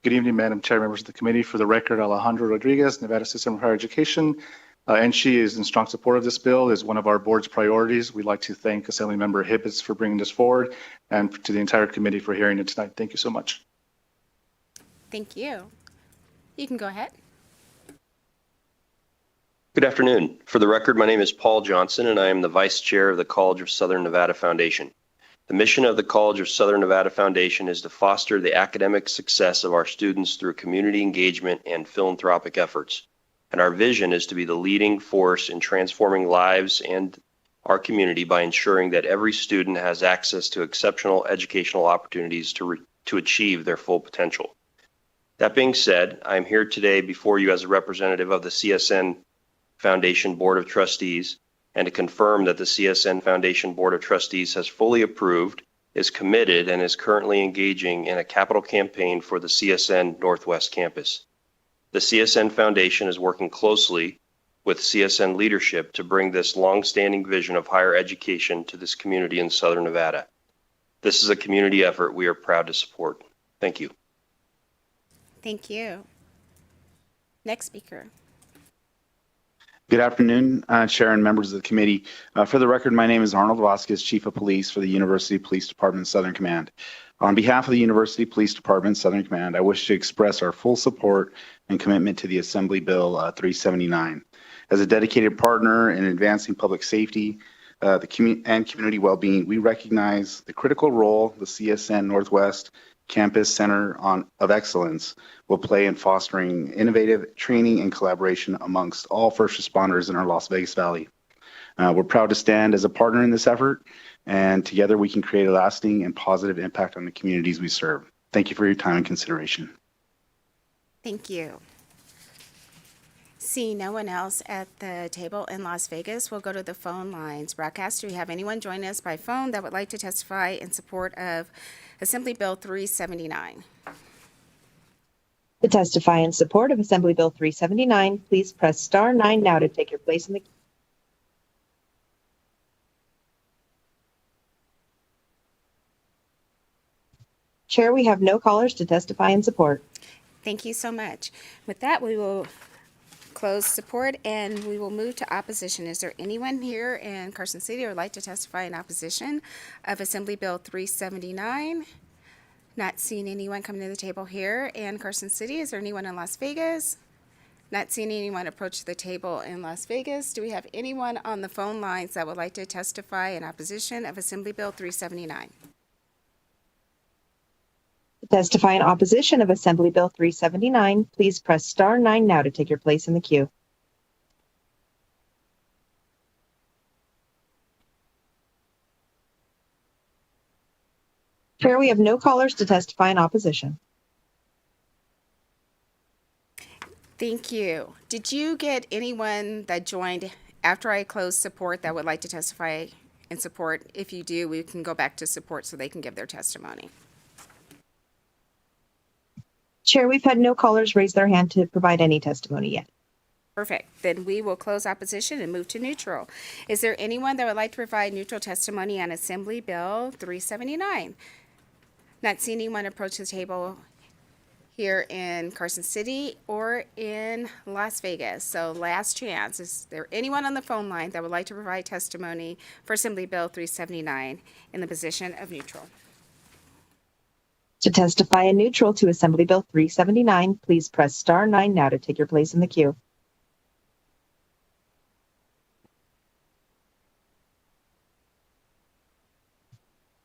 Good evening, Madam Chair, members of the committee. For the record, Alejandro Rodriguez, Nevada System of Higher Education, and she is in strong support of this bill. Is one of our board's priorities. We'd like to thank Assemblymember Hibbets for bringing this forward, and to the entire committee for hearing it tonight. Thank you so much. Thank you. You can go ahead. Good afternoon. For the record, my name is Paul Johnson, and I am the Vice Chair of the College of Southern Nevada Foundation. The mission of the College of Southern Nevada Foundation is to foster the academic success of our students through community engagement and philanthropic efforts. And our vision is to be the leading force in transforming lives and our community by ensuring that every student has access to exceptional educational opportunities to achieve their full potential. That being said, I am here today before you as a representative of the CSN Foundation Board of Trustees, and to confirm that the CSN Foundation Board of Trustees has fully approved, is committed, and is currently engaging in a capital campaign for the CSN Northwest Campus. The CSN Foundation is working closely with CSN leadership to bring this long-standing vision of higher education to this community in Southern Nevada. This is a community effort we are proud to support. Thank you. Thank you. Next speaker. Good afternoon, Chair and members of the committee. For the record, my name is Arnold Vasquez, Chief of Police for the University Police Department Southern Command. On behalf of the University Police Department Southern Command, I wish to express our full support and commitment to the Assembly Bill 379. As a dedicated partner in advancing public safety and community well-being, we recognize the critical role the CSN Northwest Campus Center of Excellence will play in fostering innovative training and collaboration amongst all first responders in our Las Vegas Valley. We're proud to stand as a partner in this effort, and together we can create a lasting and positive impact on the communities we serve. Thank you for your time and consideration. Thank you. Seeing no one else at the table in Las Vegas, we'll go to the phone lines. Broadcast, do we have anyone joining us by phone that would like to testify in support of Assembly Bill 379? To testify in support of Assembly Bill 379, please press star 9 now to take your place in the queue. Chair, we have no callers to testify in support. Thank you so much. With that, we will close support and we will move to opposition. Is there anyone here in Carson City who would like to testify in opposition of Assembly Bill 379? Not seeing anyone coming to the table here in Carson City. Is there anyone in Las Vegas? Not seeing anyone approach the table in Las Vegas. Do we have anyone on the phone lines that would like to testify in opposition of Assembly Bill 379? To testify in opposition of Assembly Bill 379, please press star 9 now to take your place in the queue. Chair, we have no callers to testify in opposition. Thank you. Did you get anyone that joined after I closed support that would like to testify in support? If you do, we can go back to support so they can give their testimony. Chair, we've had no callers raise their hand to provide any testimony yet. Perfect. Then we will close opposition and move to neutral. Is there anyone that would like to provide neutral testimony on Assembly Bill 379? Not seeing anyone approach the table here in Carson City or in Las Vegas. So last chance. Is there anyone on the phone line that would like to provide testimony for Assembly Bill 379 in the position of neutral? To testify in neutral to Assembly Bill 379, please press star 9 now to take your place in the queue.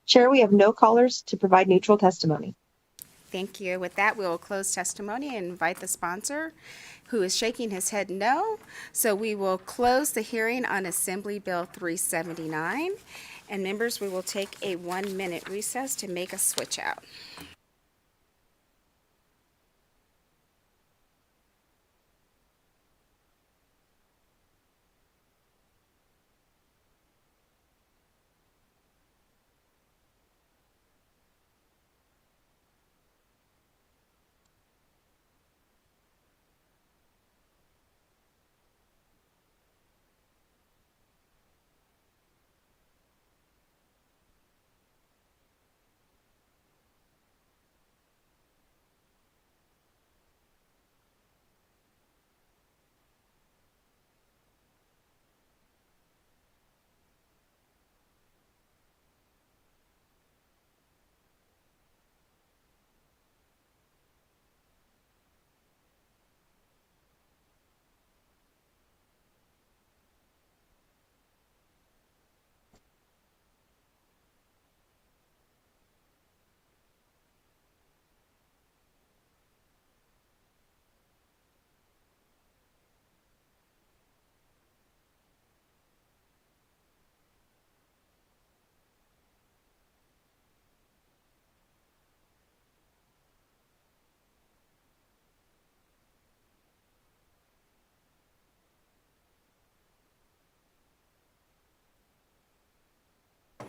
Chair, we have no callers to provide neutral testimony. Thank you. With that, we will close testimony and invite the sponsor, who is shaking his head no. So we will close the hearing on Assembly Bill 379. And members, we will take a 1-minute recess to make a switch out.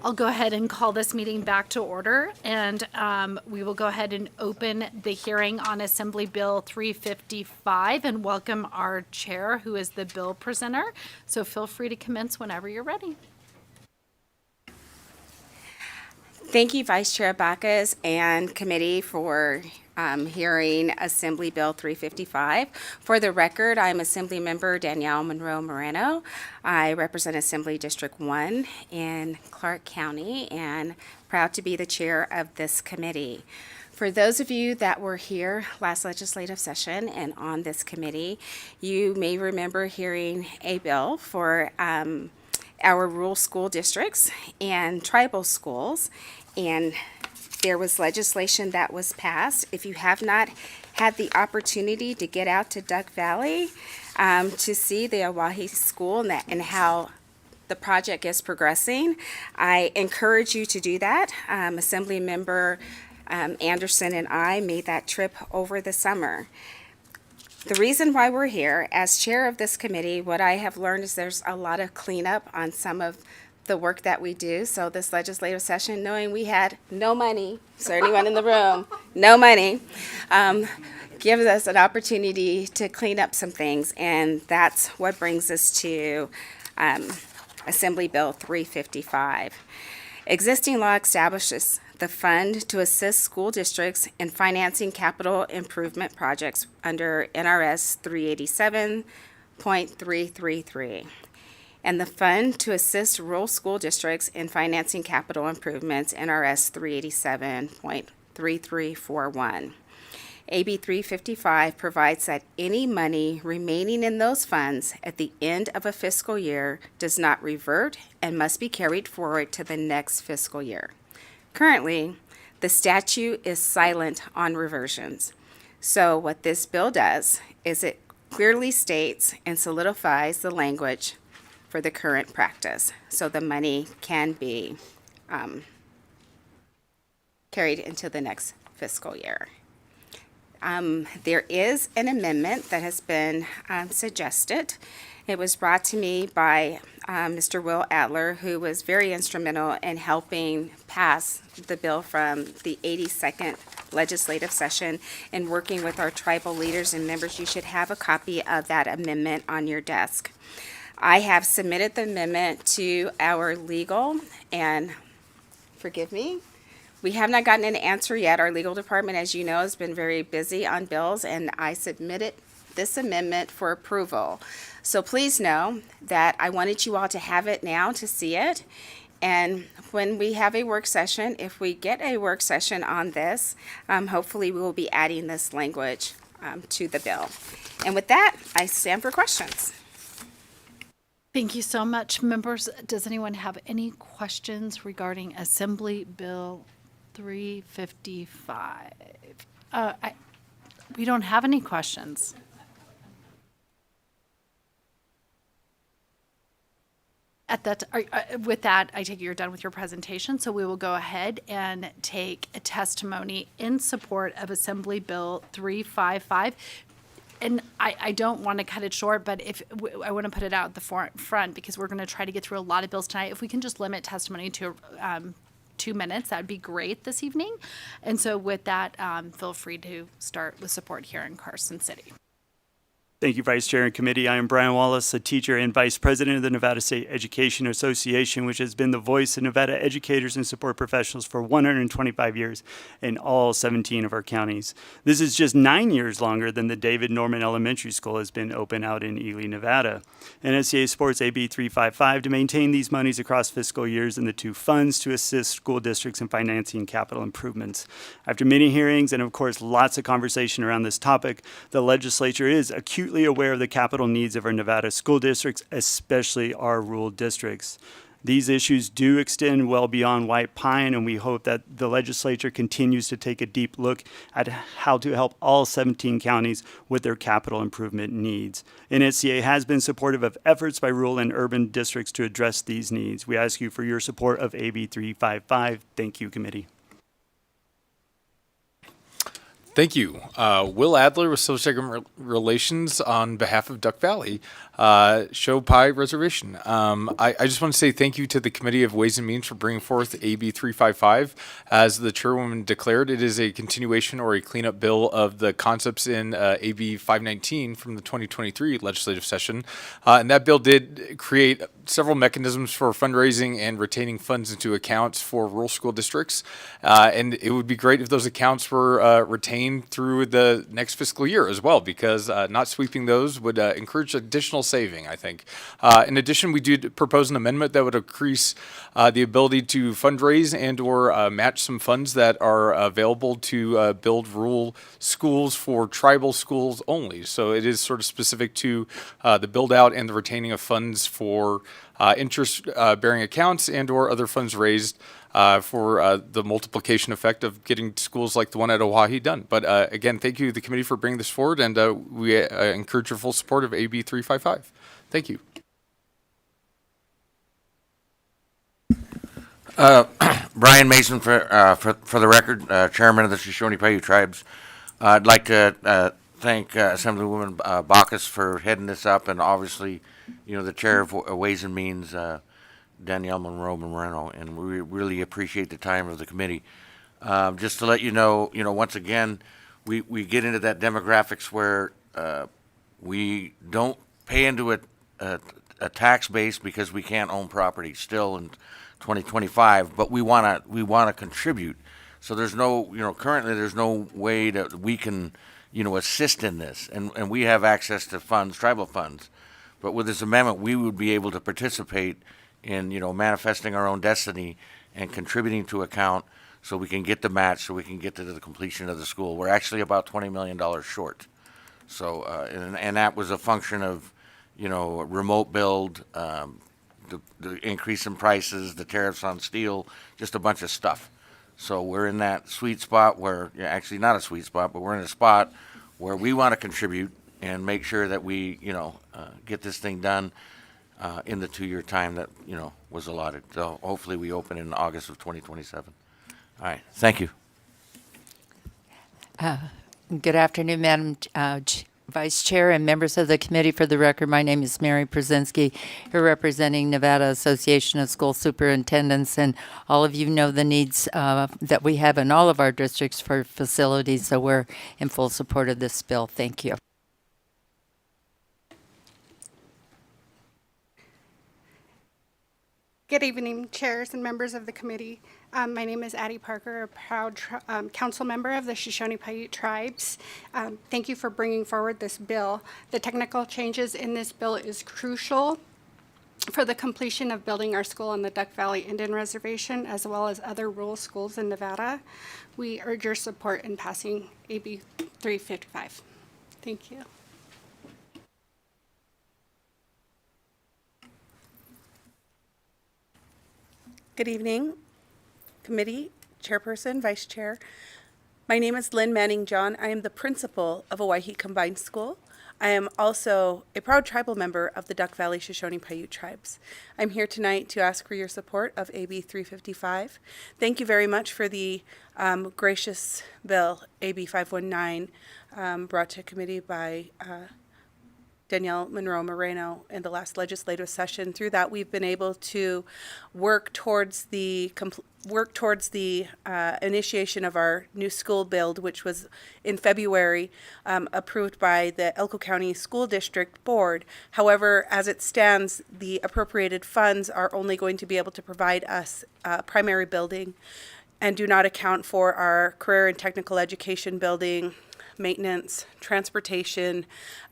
I'll go ahead and call this meeting back to order, and we will go ahead and open the hearing on Assembly Bill 355 and welcome our chair, who is the bill presenter. So feel free to commence whenever you're ready. Thank you, Vice Chair Backus and committee for hearing Assembly Bill 355. For the record, I'm Assembly Member Danielle Monroe Moreno. I represent Assembly District 1 in Clark County and proud to be the chair of this committee. For those of you that were here last legislative session and on this committee, you may remember hearing a bill for our rural school districts and tribal schools, and there was legislation that was passed. If you have not had the opportunity to get out to Duck Valley to see the Oahe School and how the project is progressing, I encourage you to do that. Assembly Member Anderson and I made that trip over the summer. The reason why we're here, as chair of this committee, what I have learned is there's a lot of cleanup on some of the work that we do. So this legislative session, knowing we had no money, so anyone in the room, no money, gives us an opportunity to clean up some things. And that's what brings us to Assembly Bill 355. Existing law establishes the fund to assist school districts in financing capital improvement projects under NRS 387.333. And the fund to assist rural school districts in financing capital improvements, NRS 387.334. 3341. AB 355 provides that any money remaining in those funds at the end of a fiscal year does not revert and must be carried forward to the next fiscal year. Currently, the statute is silent on reversions. So what this bill does is it clearly states and solidifies the language for the current practice, so the money can be carried into the next fiscal year. There is an amendment that has been suggested. It was brought to me by Mr. Will Adler, who was very instrumental in helping pass the bill from the 82nd legislative session and working with our tribal leaders and members. You should have a copy of that amendment on your desk. I have submitted the amendment to our legal, and forgive me, we have not gotten an answer yet. Our legal department, as you know, has been very busy on bills, and I submitted this amendment for approval. So please know that I wanted you all to have it now to see it. And when we have a work session, if we get a work session on this, hopefully we will be adding this language to the bill. And with that, I stand for questions. Thank you so much, members. Does anyone have any questions regarding Assembly Bill 355? We don't have any questions. With that, I take it you're done with your presentation, so we will go ahead and take a testimony in support of Assembly Bill 355. And I don't want to cut it short, but I want to put it out at the front because we're going to try to get through a lot of bills tonight. If we can just limit testimony to 2 minutes, that would be great this evening. And so with that, feel free to start with support here in Carson City. Thank you, Vice Chair and Committee. I am Brian Wallace, a teacher and Vice President of the Nevada State Education Association, which has been the voice of Nevada educators and support professionals for 125 years in all 17 of our counties. This is just 9 years longer than the David Norman Elementary School has been open out in Ely, Nevada. NSCA supports AB 355 to maintain these monies across fiscal years in the two funds to assist school districts in financing capital improvements. After many hearings and, of course, lots of conversation around this topic, the legislature is acutely aware of the capital needs of our Nevada school districts, especially our rural districts. These issues do extend well beyond White Pine, and we hope that the legislature continues to take a deep look at how to help all 17 counties with their capital improvement needs. NSCA has been supportive of efforts by rural and urban districts to address these needs. We ask you for your support of AB 355. Thank you, committee. Thank you. Will Adler with Social Government Relations on behalf of Duck Valley, Show Pie Reservation. I just want to say thank you to the Committee of Ways and Means for bringing forth AB 355. As the chairwoman declared, it is a continuation or a cleanup bill of the concepts in AB 519 from the 2023 legislative session. And that bill did create several mechanisms for fundraising and retaining funds into accounts for rural school districts. And it would be great if those accounts were retained through the next fiscal year as well, because not sweeping those would encourage additional saving, I think. In addition, we did propose an amendment that would increase the ability to fundraise and or match some funds that are available to build rural schools for tribal schools only. So it is sort of specific to the build out and the retaining of funds for interest-bearing accounts and or other funds raised for the multiplication effect of getting schools like the one at Oahe done. But again, thank you to the committee for bringing this forward, and we encourage your full support of AB 355. Thank you. Brian Mason for the record, Chairman of the Shoshone-Paiute Tribes. I'd like to thank Assemblywoman Bacchus for heading this up, and obviously, the Chair of Ways and Means, Danielle Moreno, and we really appreciate the time of the committee. Just to let you know, once again, we get into that demographics where we don't pay into a tax base because we can't own property still in 2025, but we want to contribute. So there's no, currently there's no way that we can, assist in this, and we have access to funds, tribal funds. But with this amendment, we would be able to participate in, manifesting our own destiny and contributing to account so we can get the match, so we can get to the completion of the school. We're actually about $20 million short. So, and that was a function of, remote build, the increase in prices, the tariffs on steel, just a bunch of stuff. So we're in that sweet spot where, actually not a sweet spot, but we're in a spot where we want to contribute and make sure that we, get this thing done in the 2-year time that, was allotted. So hopefully we open in August of 2027. All right, thank you. Good afternoon, Madam Vice Chair and members of the committee. For the record, my name is Mary Brzezinski, here representing Nevada Association of School Superintendents, and all of you know the needs that we have in all of our districts for facilities, so we're in full support of this bill. Thank you. Good evening, chairs and members of the committee. My name is Addie Parker, a proud council member of the Shoshone-Paiute Tribes. Thank you for bringing forward this bill. The technical changes in this bill is crucial for the completion of building our school on the Duck Valley Indian Reservation, as well as other rural schools in Nevada. We urge your support in passing AB 355. Thank you. Good evening, committee, chairperson, vice chair. My name is Lynn Manning John. I am the principal of Owyhee Combined School. I am also a proud tribal member of the Duck Valley Shoshone-Paiute Tribes. I'm here tonight to ask for your support of AB 355. Thank you very much for the gracious bill, AB 519, brought to committee by Danielle Monroe Moreno in the last legislative session. Through that, we've been able to work towards the initiation of our new school build, which was in February approved by the Elko County School District Board. However, as it stands, the appropriated funds are only going to be able to provide us primary building and do not account for our career and technical education building, maintenance, transportation,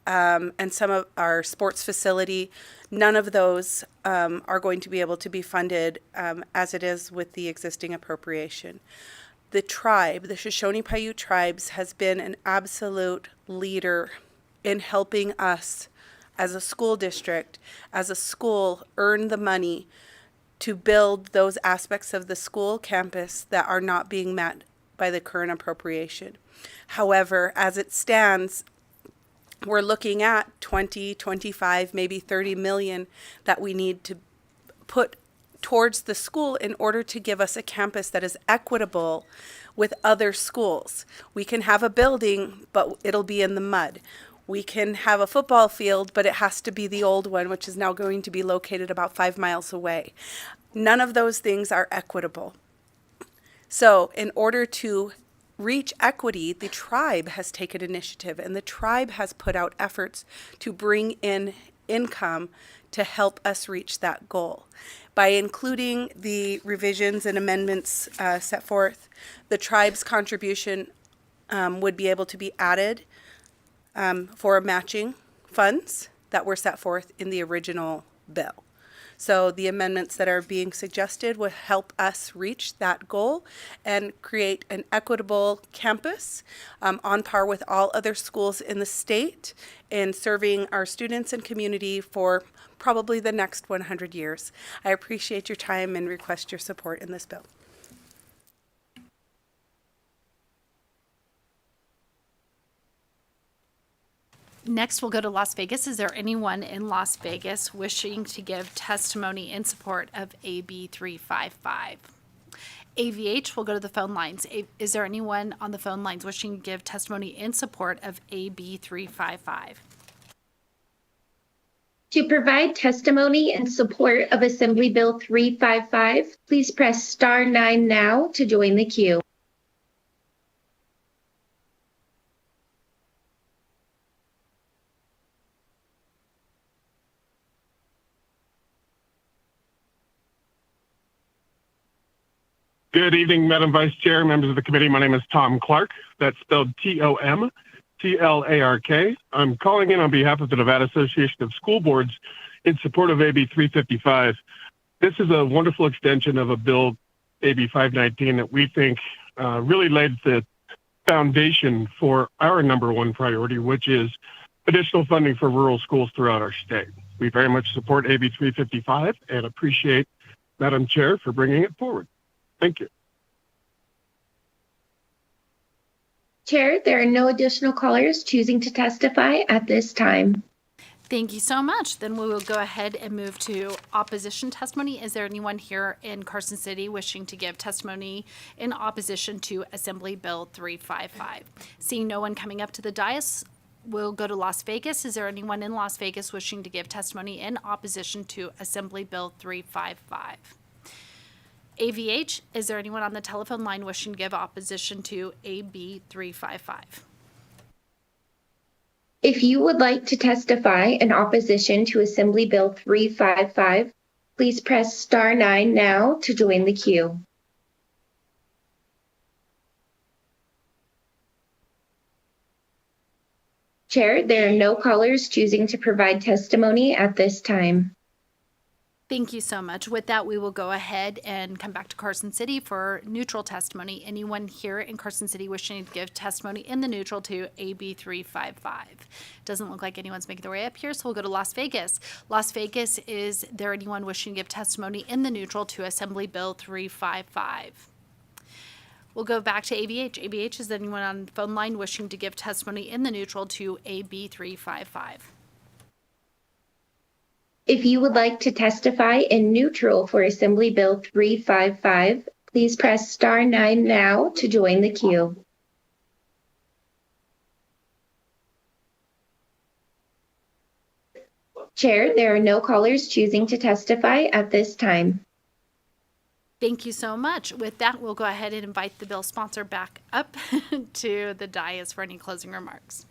and some of our sports facility. None of those are going to be able to be funded as it is with the existing appropriation. The tribe, the Shoshone-Paiute Tribes, has been an absolute leader in helping us as a school district, as a school, earn the money to build those aspects of the school campus that are not being met by the current appropriation. However, as it stands, we're looking at 20, 25, maybe 30 million that we need to put towards the school in order to give us a campus that is equitable with other schools. We can have a building, but it'll be in the mud. We can have a football field, but it has to be the old one, which is now going to be located about 5 miles away. None of those things are equitable. So in order to reach equity, the tribe has taken initiative, and the tribe has put out efforts to bring in income to help us reach that goal. By including the revisions and amendments set forth, the tribe's contribution would be able to be added for matching funds that were set forth in the original bill. So the amendments that are being suggested will help us reach that goal and create an equitable campus on par with all other schools in the state in serving our students and community for probably the next 100 years. I appreciate your time and request your support in this bill. Next, we'll go to Las Vegas. Is there anyone in Las Vegas wishing to give testimony in support of AB 355? AVH, we'll go to the phone lines. Is there anyone on the phone lines wishing to give testimony in support of AB 355? To provide testimony in support of Assembly Bill 355, please press star 9 now to join the queue. Good evening, Madam Vice Chair, members of the committee. My name is Tom Clark. That's spelled T-O-M-C-L-A-R-K. I'm calling in on behalf of the Nevada Association of School Boards in support of AB 355. This is a wonderful extension of a bill AB 519 that we think really laid the foundation for our number one priority, which is additional funding for rural schools throughout our state. We very much support AB 355 and appreciate Madam Chair for bringing it forward. Thank you. Chair, there are no additional callers choosing to testify at this time. Thank you so much. Then we will go ahead and move to opposition testimony. Is there anyone here in Carson City wishing to give testimony in opposition to Assembly Bill 355? Seeing no one coming up to the dais, we'll go to Las Vegas. Is there anyone in Las Vegas wishing to give testimony in opposition to Assembly Bill 355? AVH, is there anyone on the telephone line wishing to give opposition to AB 355? If you would like to testify in opposition to Assembly Bill 355, please press star 9 now to join the queue. Chair, there are no callers choosing to provide testimony at this time. Thank you so much. With that, we will go ahead and come back to Carson City for neutral testimony. Anyone here in Carson City wishing to give testimony in the neutral to AB 355? Doesn't look like anyone's making their way up here, so we'll go to Las Vegas. Las Vegas, is there anyone wishing to give testimony in the neutral to Assembly Bill 355? We'll go back to AVH. AVH, is there anyone on the phone line wishing to give testimony in the neutral to AB 355? If you would like to testify in neutral for Assembly Bill 355, please press star 9 now to join the queue. Chair, there are no callers choosing to testify at this time. Thank you so much. With that, we'll go ahead and invite the bill sponsor back up to the dais for any closing remarks.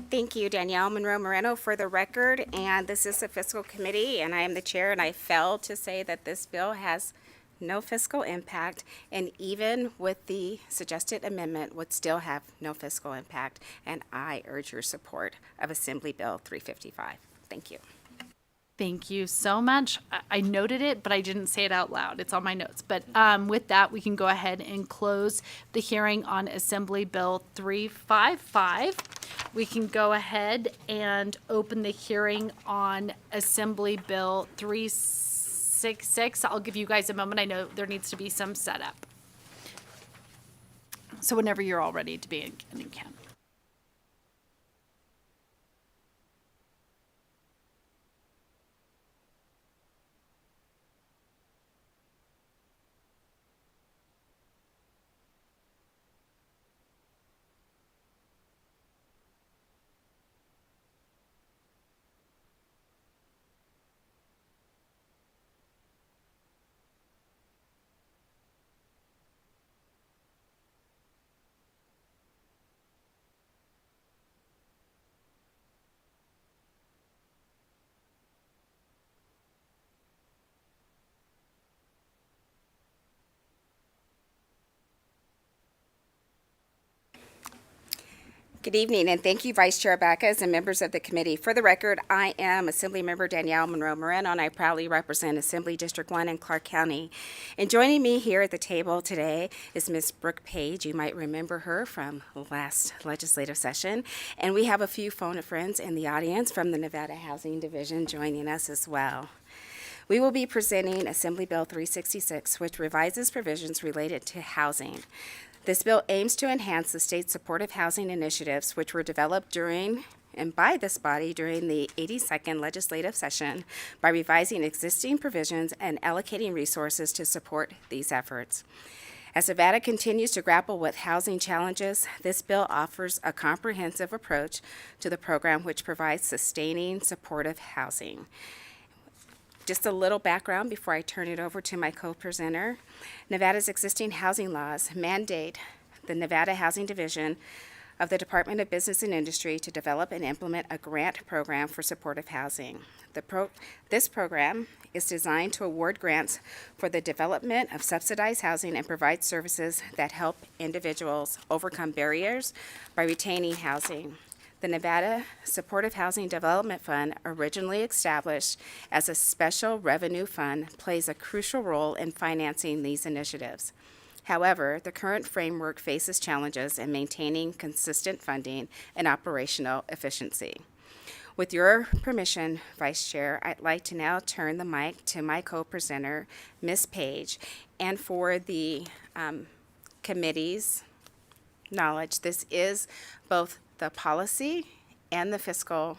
Thank you, Danielle Monroe Moreno, for the record. And this is the fiscal committee, and I am the chair, and I failed to say that this bill has no fiscal impact, and even with the suggested amendment would still have no fiscal impact. And I urge your support of Assembly Bill 355. Thank you. Thank you so much. I noted it, but I didn't say it out loud. It's on my notes. But with that, we can go ahead and close the hearing on Assembly Bill 355. We can go ahead and open the hearing on Assembly Bill 366. I'll give you guys a moment. I know there needs to be some setup. So whenever you're all ready to begin, you can. Good evening, and thank you, Vice Chair Backus and members of the committee. For the record, I am Assemblymember Danielle Monroe Moreno, and I proudly represent Assembly District 1 in Clark County. And joining me here at the table today is Ms. Brooke Page. You might remember her from last legislative session. And we have a few phone friends in the audience from the Nevada Housing Division joining us as well. We will be presenting Assembly Bill 366, which revises provisions related to housing. This bill aims to enhance the state's supportive housing initiatives, which were developed during and by this body during the 82nd legislative session by revising existing provisions and allocating resources to support these efforts. As Nevada continues to grapple with housing challenges, this bill offers a comprehensive approach to the program which provides sustaining supportive housing. Just a little background before I turn it over to my co-presenter. Nevada's existing housing laws mandate the Nevada Housing Division of the Department of Business and Industry to develop and implement a grant program for supportive housing. This program is designed to award grants for the development of subsidized housing and provide services that help individuals overcome barriers by retaining housing. The Nevada Supportive Housing Development Fund, originally established as a special revenue fund, plays a crucial role in financing these initiatives. However, the current framework faces challenges in maintaining consistent funding and operational efficiency. With your permission, Vice Chair, I'd like to now turn the mic to my co-presenter, Ms. Page, and for the committee's knowledge, this is both the policy and the fiscal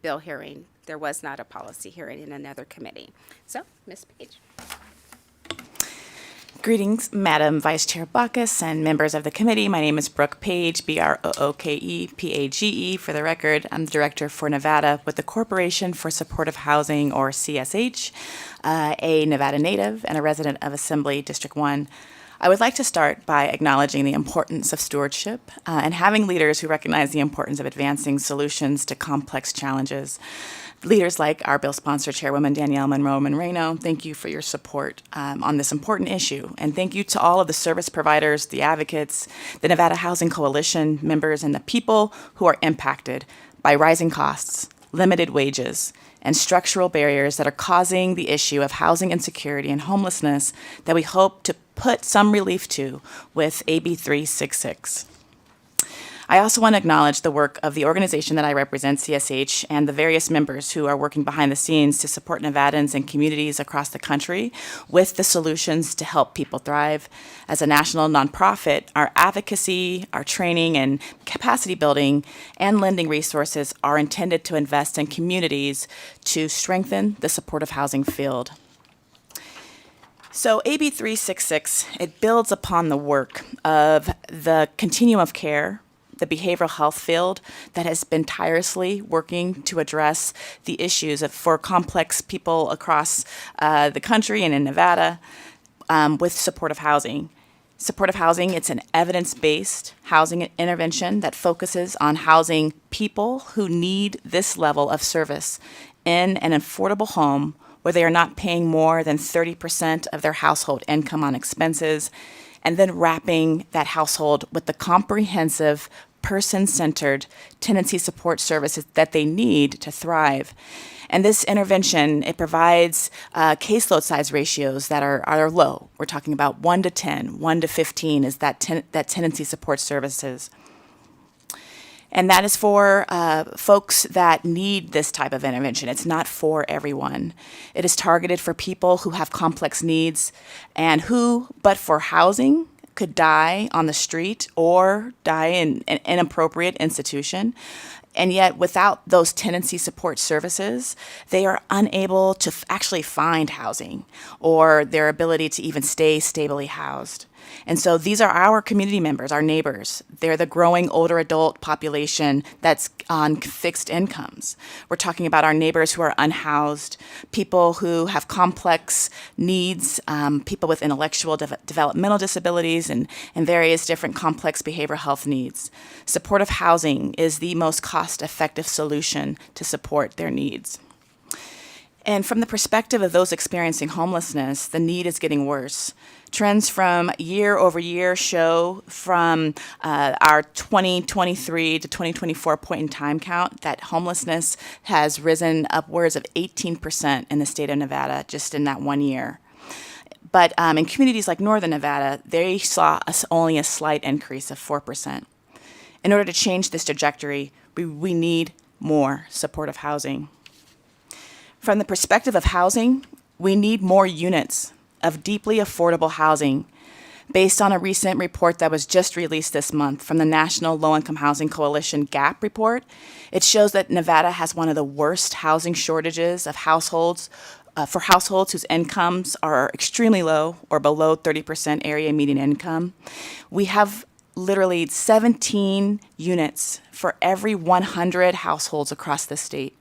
bill hearing. There was not a policy hearing in another committee. So, Ms. Page. Greetings, Madam Vice Chair Baucus and members of the committee. My name is Brooke Page, BROOKEPAGE. For the record, I'm the Director for Nevada with the Corporation for Supportive Housing, or CSH, a Nevada native and a resident of Assembly District 1. I would like to start by acknowledging the importance of stewardship and having leaders who recognize the importance of advancing solutions to complex challenges. Leaders like our bill sponsor, Chairwoman Danielle Monroe-Moreno, thank you for your support on this important issue. And thank you to all of the service providers, the advocates, the Nevada Housing Coalition members, and the people who are impacted by rising costs, limited wages, and structural barriers that are causing the issue of housing insecurity and homelessness that we hope to put some relief to with AB 366. I also want to acknowledge the work of the organization that I represent, CSH, and the various members who are working behind the scenes to support Nevadans and communities across the country with the solutions to help people thrive. As a national nonprofit, our advocacy, our training, and capacity building and lending resources are intended to invest in communities to strengthen the supportive housing field. So AB 366, it builds upon the work of the continuum of care, the behavioral health field that has been tirelessly working to address the issues for complex people across the country and in Nevada with supportive housing. Supportive housing, it's an evidence-based housing intervention that focuses on housing people who need this level of service in an affordable home where they are not paying more than 30% of their household income on expenses, and then wrapping that household with the comprehensive, person-centered tenancy support services that they need to thrive. And this intervention, it provides caseload size ratios that are low. We're talking about 1 to 10, 1 to 15 is that tenancy support services. And that is for folks that need this type of intervention. It's not for everyone. It is targeted for people who have complex needs and who, but for housing, could die on the street or die in an inappropriate institution. And yet, without those tenancy support services, they are unable to actually find housing or their ability to even stay stably housed. And so these are our community members, our neighbors. They're the growing older adult population that's on fixed incomes. We're talking about our neighbors who are unhoused, people who have complex needs, people with intellectual developmental disabilities, and various different complex behavioral health needs. Supportive housing is the most cost-effective solution to support their needs. And from the perspective of those experiencing homelessness, the need is getting worse. Trends from year over year show from our 2023 to 2024 point in time count that homelessness has risen upwards of 18% in the state of Nevada just in that 1 year. But in communities like Northern Nevada, they saw only a slight increase of 4%. In order to change this trajectory, we need more supportive housing. From the perspective of housing, we need more units of deeply affordable housing. Based on a recent report that was just released this month from the National Low-Income Housing Coalition GAP report, it shows that Nevada has one of the worst housing shortages of households for households whose incomes are extremely low or below 30% area median income. We have literally 17 units for every 100 households across the state.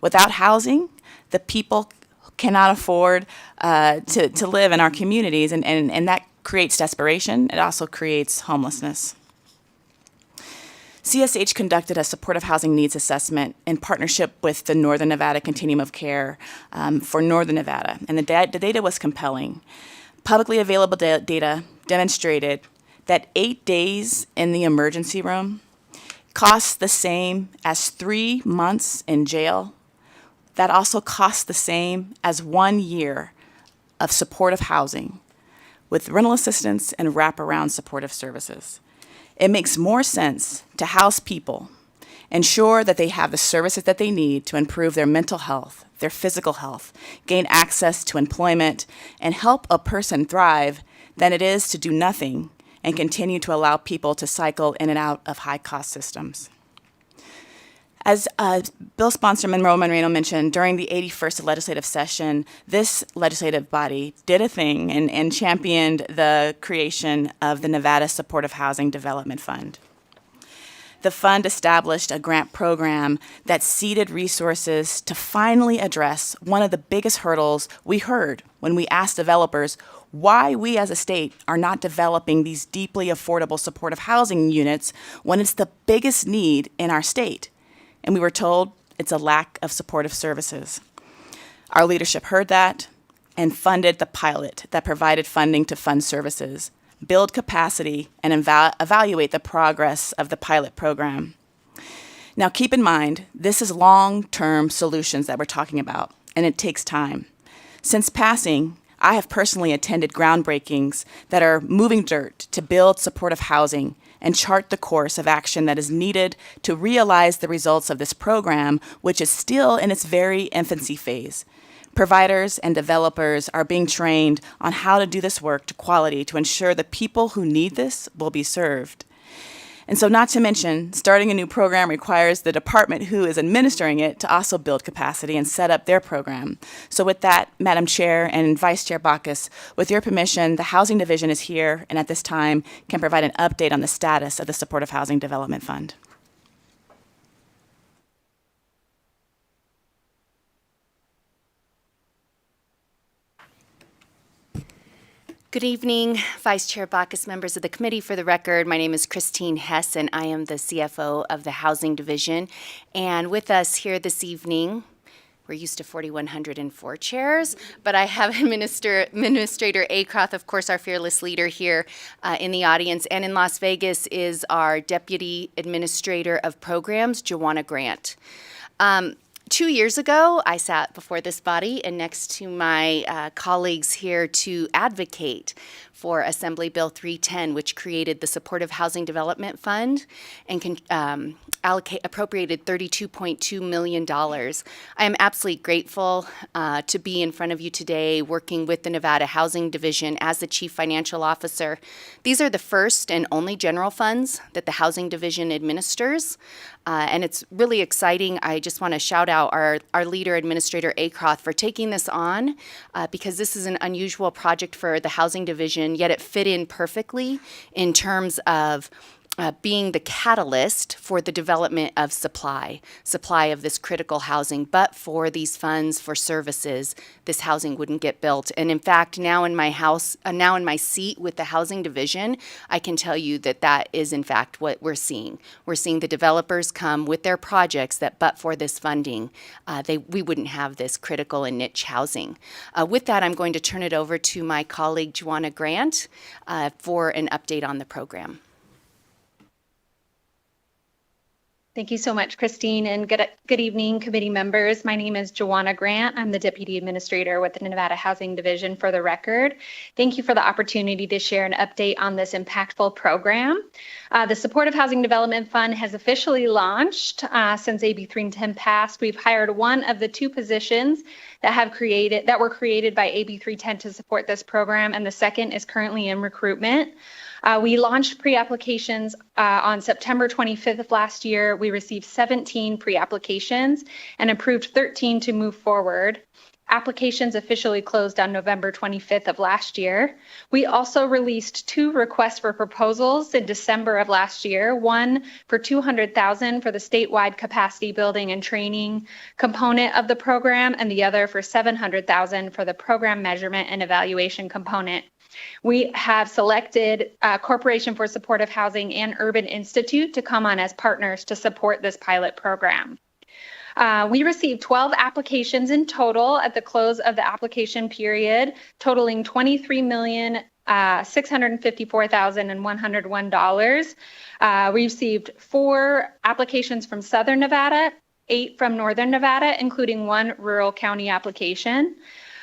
Without housing, the people cannot afford to live in our communities, and that creates desperation. It also creates homelessness. CSH conducted a supportive housing needs assessment in partnership with the Northern Nevada Continuum of Care for Northern Nevada, and the data was compelling. Publicly available data demonstrated that 8 days in the emergency room costs the same as 3 months in jail, that also costs the same as 1 year of supportive housing with rental assistance and wraparound supportive services. It makes more sense to house people, ensure that they have the services that they need to improve their mental health, their physical health, gain access to employment, and help a person thrive than it is to do nothing and continue to allow people to cycle in and out of high-cost systems. As Bill sponsor Monroe Moreno mentioned, during the 81st legislative session, this legislative body did a thing and championed the creation of the Nevada Supportive Housing Development Fund. The fund established a grant program that seeded resources to finally address one of the biggest hurdles we heard when we asked developers why we as a state are not developing these deeply affordable supportive housing units when it's the biggest need in our state. And we were told it's a lack of supportive services. Our leadership heard that and funded the pilot that provided funding to fund services, build capacity, and evaluate the progress of the pilot program. Now keep in mind, this is long-term solutions that we're talking about, and it takes time. Since passing, I have personally attended groundbreakings that are moving dirt to build supportive housing and chart the course of action that is needed to realize the results of this program, which is still in its very infancy phase. Providers and developers are being trained on how to do this work to quality to ensure the people who need this will be served. And so not to mention, starting a new program requires the department who is administering it to also build capacity and set up their program. So with that, Madam Chair and Vice Chair Bacchus, with your permission, the Housing Division is here and at this time can provide an update on the status of the Supportive Housing Development Fund. Good evening, Vice Chair Bacchus, members of the committee. For the record, my name is Christine Hess, and I am the CFO of the Housing Division. And with us here this evening, we're used to 4,104 chairs, but I have Administrator Acroth, of course, our fearless leader here in the audience. And in Las Vegas is our Deputy Administrator of Programs, Joanna Grant. 2 years ago, I sat before this body and next to my colleagues here to advocate for Assembly Bill 310, which created the Supportive Housing Development Fund and appropriated $32.2 million. I am absolutely grateful to be in front of you today working with the Nevada Housing Division as the Chief Financial Officer. These are the first and only general funds that the Housing Division administers. And it's really exciting. I just want to shout out our leader, Administrator Acroth, for taking this on because this is an unusual project for the Housing Division, yet it fit in perfectly in terms of being the catalyst for the development of supply of this critical housing. But for these funds for services, this housing wouldn't get built. And in fact, now in my seat with the Housing Division, I can tell you that that is in fact what we're seeing. We're seeing the developers come with their projects that, but for this funding, we wouldn't have this critical and niche housing. With that, I'm going to turn it over to my colleague, Joanna Grant, for an update on the program. Thank you so much, Christine, and good evening, committee members. My name is Joanna Grant. I'm the Deputy Administrator with the Nevada Housing Division, for the record. Thank you for the opportunity to share an update on this impactful program. The Supportive Housing Development Fund has officially launched since AB 310 passed. We've hired one of the two positions that were created by AB 310 to support this program, and the second is currently in recruitment. We launched pre-applications on September 25th of last year. We received 17 pre-applications and approved 13 to move forward. Applications officially closed on November 25th of last year. We also released 2 requests for proposals in December of last year, one for $200,000 for the statewide capacity building and training component of the program, and the other for $700,000 for the program measurement and evaluation component. We have selected Corporation for Supportive Housing and Urban Institute to come on as partners to support this pilot program. We received 12 applications in total at the close of the application period, totaling $23 million $654,101. We received 4 applications from Southern Nevada, 8 from Northern Nevada, including 1 rural county application.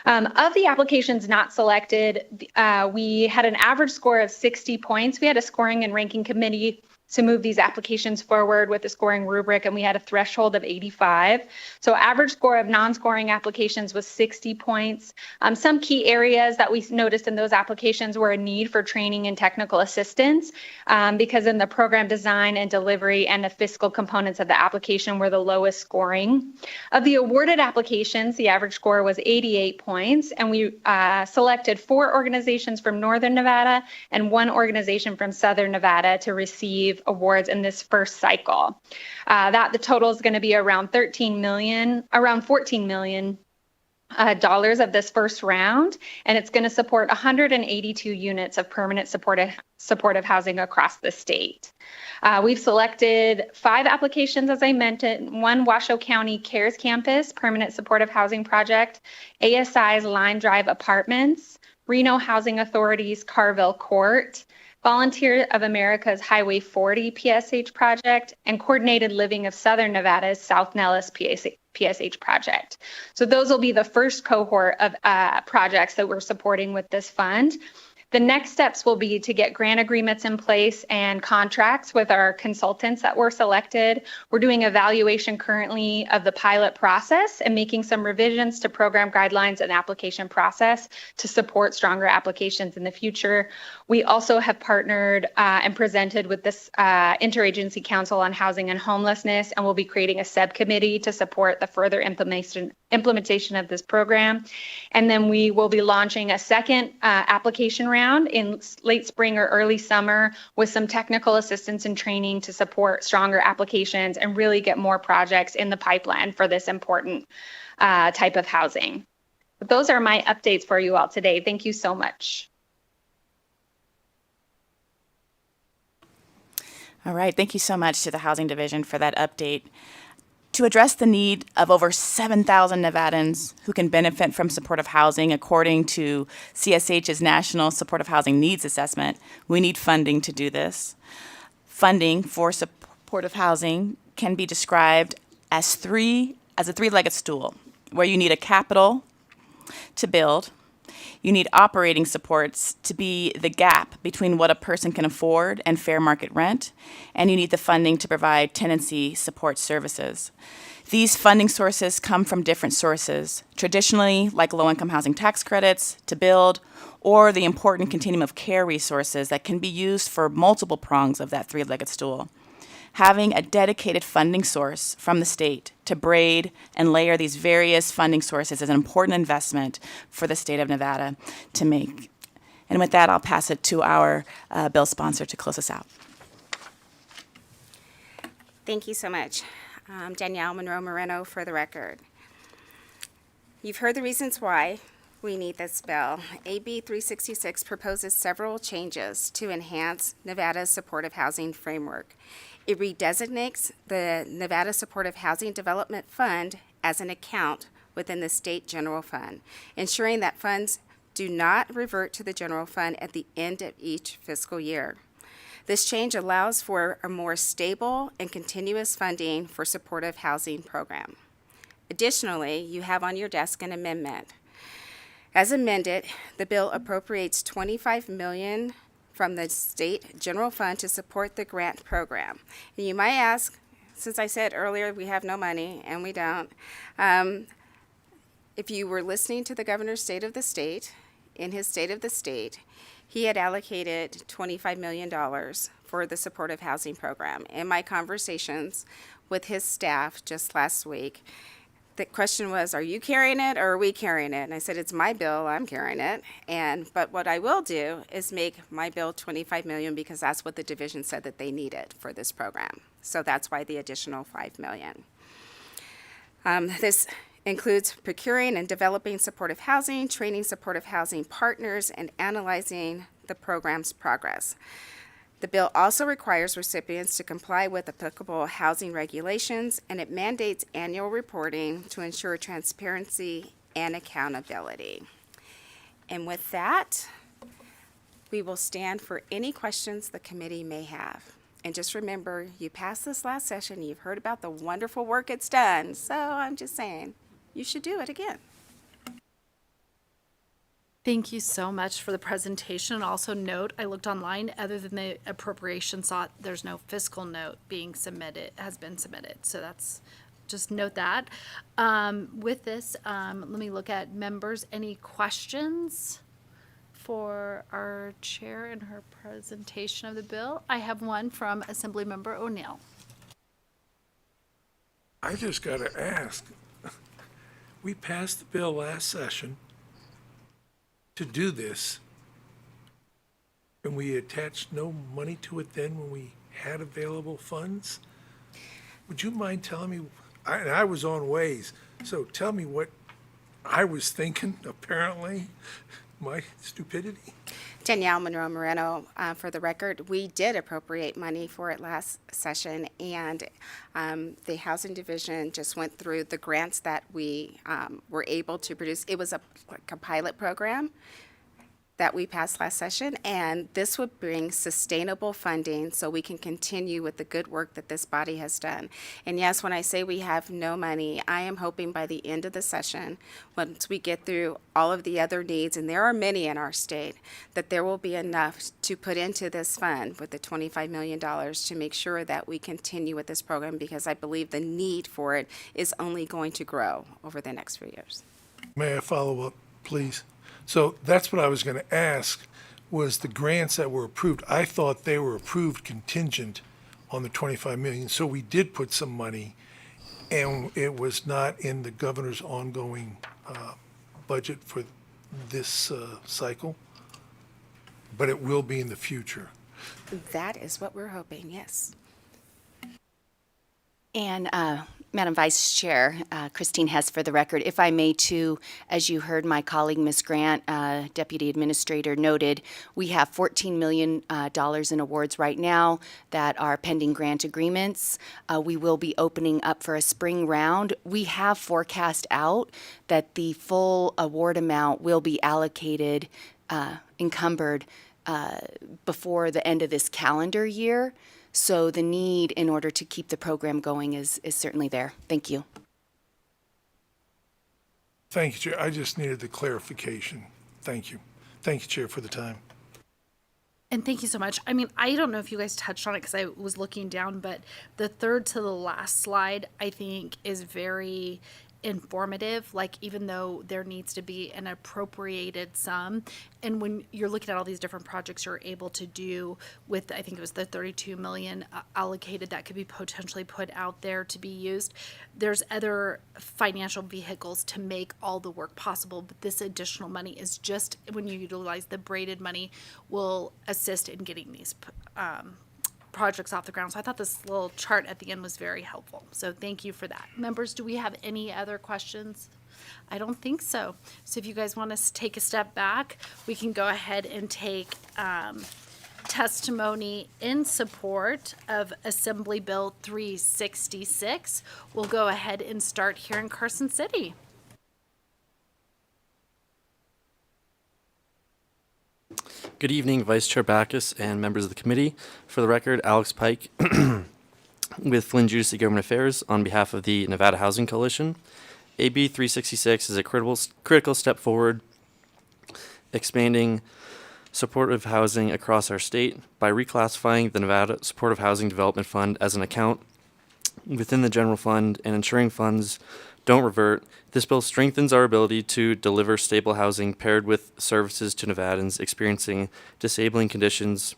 Of the applications not selected, we had an average score of 60 points. We had a scoring and ranking committee to move these applications forward with a scoring rubric, and we had a threshold of 85. So average score of non-scoring applications was 60 points. Some key areas that we noticed in those applications were a need for training and technical assistance, because in the program design and delivery and the fiscal components of the application were the lowest scoring. Of the awarded applications, the average score was 88 points, and we selected 4 organizations from Northern Nevada and 1 organization from Southern Nevada to receive awards in this first cycle. The total is going to be around $14 million dollars of this first round, and it's going to support 182 units of permanent supportive housing across the state. We've selected 5 applications, as I mentioned: 1 Washoe County Cares Campus Permanent Supportive Housing Project, ASI's Line Drive Apartments, Reno Housing Authority's Carville Court, Volunteer of America's Highway 40 PSH project, and Coordinated Living of Southern Nevada's South Nellis PSH project. So those will be the first cohort of projects that we're supporting with this fund. The next steps will be to get grant agreements in place and contracts with our consultants that were selected. We're doing evaluation currently of the pilot process and making some revisions to program guidelines and application process to support stronger applications in the future. We also have partnered and presented with this Interagency Council on Housing and Homelessness, and we'll be creating a subcommittee to support the further implementation of this program. And then we will be launching a second application round in late spring or early summer with some technical assistance and training to support stronger applications and really get more projects in the pipeline for this important type of housing. But those are my updates for you all today. Thank you so much. All right, thank you so much to the Housing Division for that update. To address the need of over 7,000 Nevadans who can benefit from supportive housing, according to CSH's National Supportive Housing Needs Assessment, we need funding to do this. Funding for supportive housing can be described as a 3-legged stool, where you need a capital to build, you need operating supports to be the gap between what a person can afford and fair market rent, and you need the funding to provide tenancy support services. These funding sources come from different sources, traditionally like low-income housing tax credits to build, or the important continuum of care resources that can be used for multiple prongs of that 3-legged stool. Having a dedicated funding source from the state to braid and layer these various funding sources is an important investment for the state of Nevada to make. And with that, I'll pass it to our bill sponsor to close us out. Thank you so much. Danielle Monroe Moreno for the record. You've heard the reasons why we need this bill. AB 366 proposes several changes to enhance Nevada's supportive housing framework. It redesignates the Nevada Supportive Housing Development Fund as an account within the state general fund, ensuring that funds do not revert to the general fund at the end of each fiscal year. This change allows for a more stable and continuous funding for supportive housing program. Additionally, you have on your desk an amendment. As amended, the bill appropriates $25 million from the state general fund to support the grant program. And you might ask, since I said earlier we have no money, and we don't, if you were listening to the governor's state of the state, in his state of the state, he had allocated $25 million for the supportive housing program. In my conversations with his staff just last week, the question was, are you carrying it or are we carrying it? And I said, it's my bill, I'm carrying it. But what I will do is make my bill $25 million because that's what the division said that they needed for this program. So that's why the additional $5 million. This includes procuring and developing supportive housing, training supportive housing partners, and analyzing the program's progress. The bill also requires recipients to comply with applicable housing regulations, and it mandates annual reporting to ensure transparency and accountability. And with that, we will stand for any questions the committee may have. And just remember, you passed this last session, you've heard about the wonderful work it's done, so I'm just saying, you should do it again. Thank you so much for the presentation. And also note, I looked online, other than the appropriation sought, there's no fiscal note being submitted, has been submitted. So that's, just note that. With this, let me look at members. Any questions for our chair in her presentation of the bill? I have one from Assemblymember O'Neill. I just got to ask, we passed the bill last session to do this, and we attached no money to it then when we had available funds? Would you mind telling me, I was on Waze, so tell me what I was thinking, apparently, my stupidity? Danielle Monroe Moreno, for the record, we did appropriate money for it last session, and the Housing Division just went through the grants that we were able to produce. It was like a pilot program that we passed last session, and this would bring sustainable funding so we can continue with the good work that this body has done. And yes, when I say we have no money, I am hoping by the end of the session, once we get through all of the other needs, and there are many in our state, that there will be enough to put into this fund with the $25 million to make sure that we continue with this program, because I believe the need for it is only going to grow over the next few years. May I follow up, please? So that's what I was going to ask, was the grants that were approved. I thought they were approved contingent on the 25 million. So we did put some money, and it was not in the governor's ongoing budget for this cycle, but it will be in the future. That is what we're hoping, yes. And Madam Vice Chair, Christine Hess for the record, if I may too, as you heard my colleague Ms. Grant, Deputy Administrator, noted, we have $14 million in awards right now that are pending grant agreements. We will be opening up for a spring round. We have forecast out that the full award amount will be allocated, encumbered before the end of this calendar year. So the need in order to keep the program going is certainly there. Thank you. Thank you, Chair. I just needed the clarification. Thank you. Thank you, Chair, for the time. And thank you so much. I mean, I don't know if you guys touched on it because I was looking down, but the third to the last slide, I think, is very informative. Like, even though there needs to be an appropriated sum, and when you're looking at all these different projects you're able to do with, I think it was the 32 million allocated that could be potentially put out there to be used, there's other financial vehicles to make all the work possible, but this additional money is just, when you utilize the braided money, will assist in getting these projects off the ground. So I thought this little chart at the end was very helpful. So thank you for that. Members, do we have any other questions? I don't think so. So if you guys want to take a step back, we can go ahead and take testimony in support of Assembly Bill 366. We'll go ahead and start here in Carson City. Good evening, Vice Chair Backus and members of the committee. For the record, Alex Pike with Flynn Judici Government Affairs on behalf of the Nevada Housing Coalition. AB 366 is a critical step forward, expanding supportive housing across our state by reclassifying the Nevada Supportive Housing Development Fund as an account within the general fund and ensuring funds don't revert. This bill strengthens our ability to deliver stable housing paired with services to Nevadans experiencing disabling conditions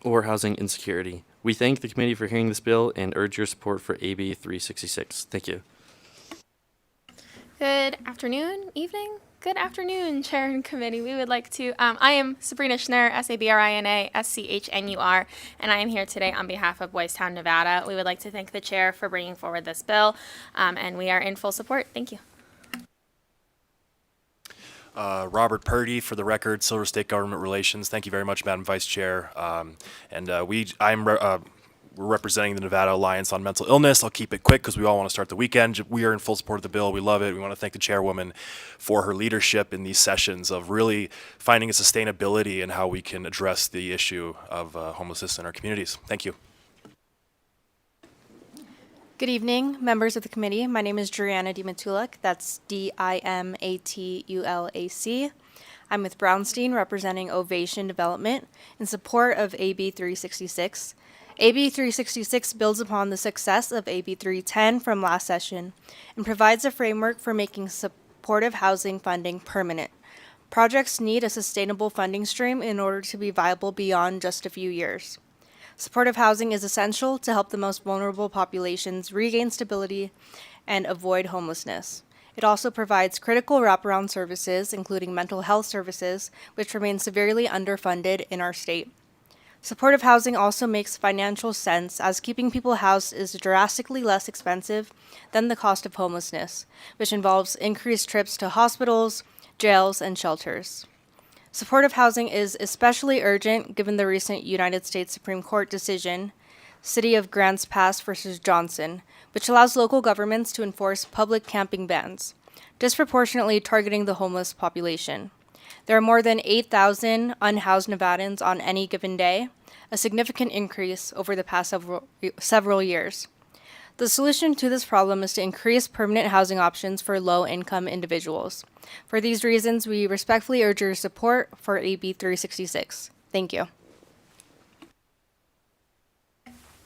or housing insecurity. We thank the committee for hearing this bill and urge your support for AB 366. Thank you. Good afternoon, evening. Good afternoon, Chair and Committee. We would like to, I am Sabrina Schnur, Sabrina Schnur, and I am here today on behalf of Boys Town, Nevada. We would like to thank the Chair for bringing forward this bill, and we are in full support. Thank you. Robert Purdy, for the record, Silver State Government Relations. Thank you very much, Madam Vice Chair. we're representing the Nevada Alliance on Mental Illness. I'll keep it quick because we all want to start the weekend. We are in full support of the bill. We love it. We want to thank the chairwoman for her leadership in these sessions of really finding a sustainability in how we can address the issue of homelessness in our communities. Thank you. Good evening, members of the committee. My name is Juliana Dimatulak. That's Dimatulac. I'm with Brownstein, representing Ovation Development, in support of AB 366. AB 366 builds upon the success of AB 310 from last session and provides a framework for making supportive housing funding permanent. Projects need a sustainable funding stream in order to be viable beyond just a few years. Supportive housing is essential to help the most vulnerable populations regain stability and avoid homelessness. It also provides critical wraparound services, including mental health services, which remain severely underfunded in our state. Supportive housing also makes financial sense, as keeping people housed is drastically less expensive than the cost of homelessness, which involves increased trips to hospitals, jails, and shelters. Supportive housing is especially urgent given the recent United States Supreme Court decision, City of Grants Pass versus Johnson, which allows local governments to enforce public camping bans, disproportionately targeting the homeless population. There are more than 8,000 unhoused Nevadans on any given day, a significant increase over the past several years. The solution to this problem is to increase permanent housing options for low-income individuals. For these reasons, we respectfully urge your support for AB 366. Thank you.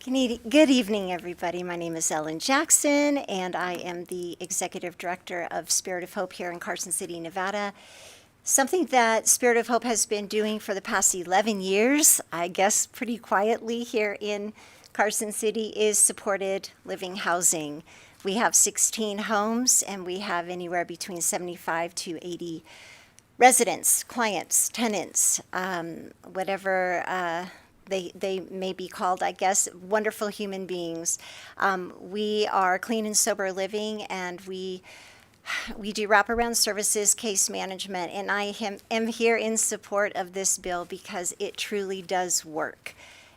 Good evening, everybody. My name is Ellen Jackson, and I am the Executive Director of Spirit of Hope here in Carson City, Nevada. Something that Spirit of Hope has been doing for the past 11 years, I guess pretty quietly here in Carson City, is supported living housing. We have 16 homes, and we have anywhere between 75 to 80 residents, clients, tenants, whatever they may be called, I guess, wonderful human beings. We are clean and sober living, and we do wraparound services, case management, and I am here in support of this bill because it truly does work.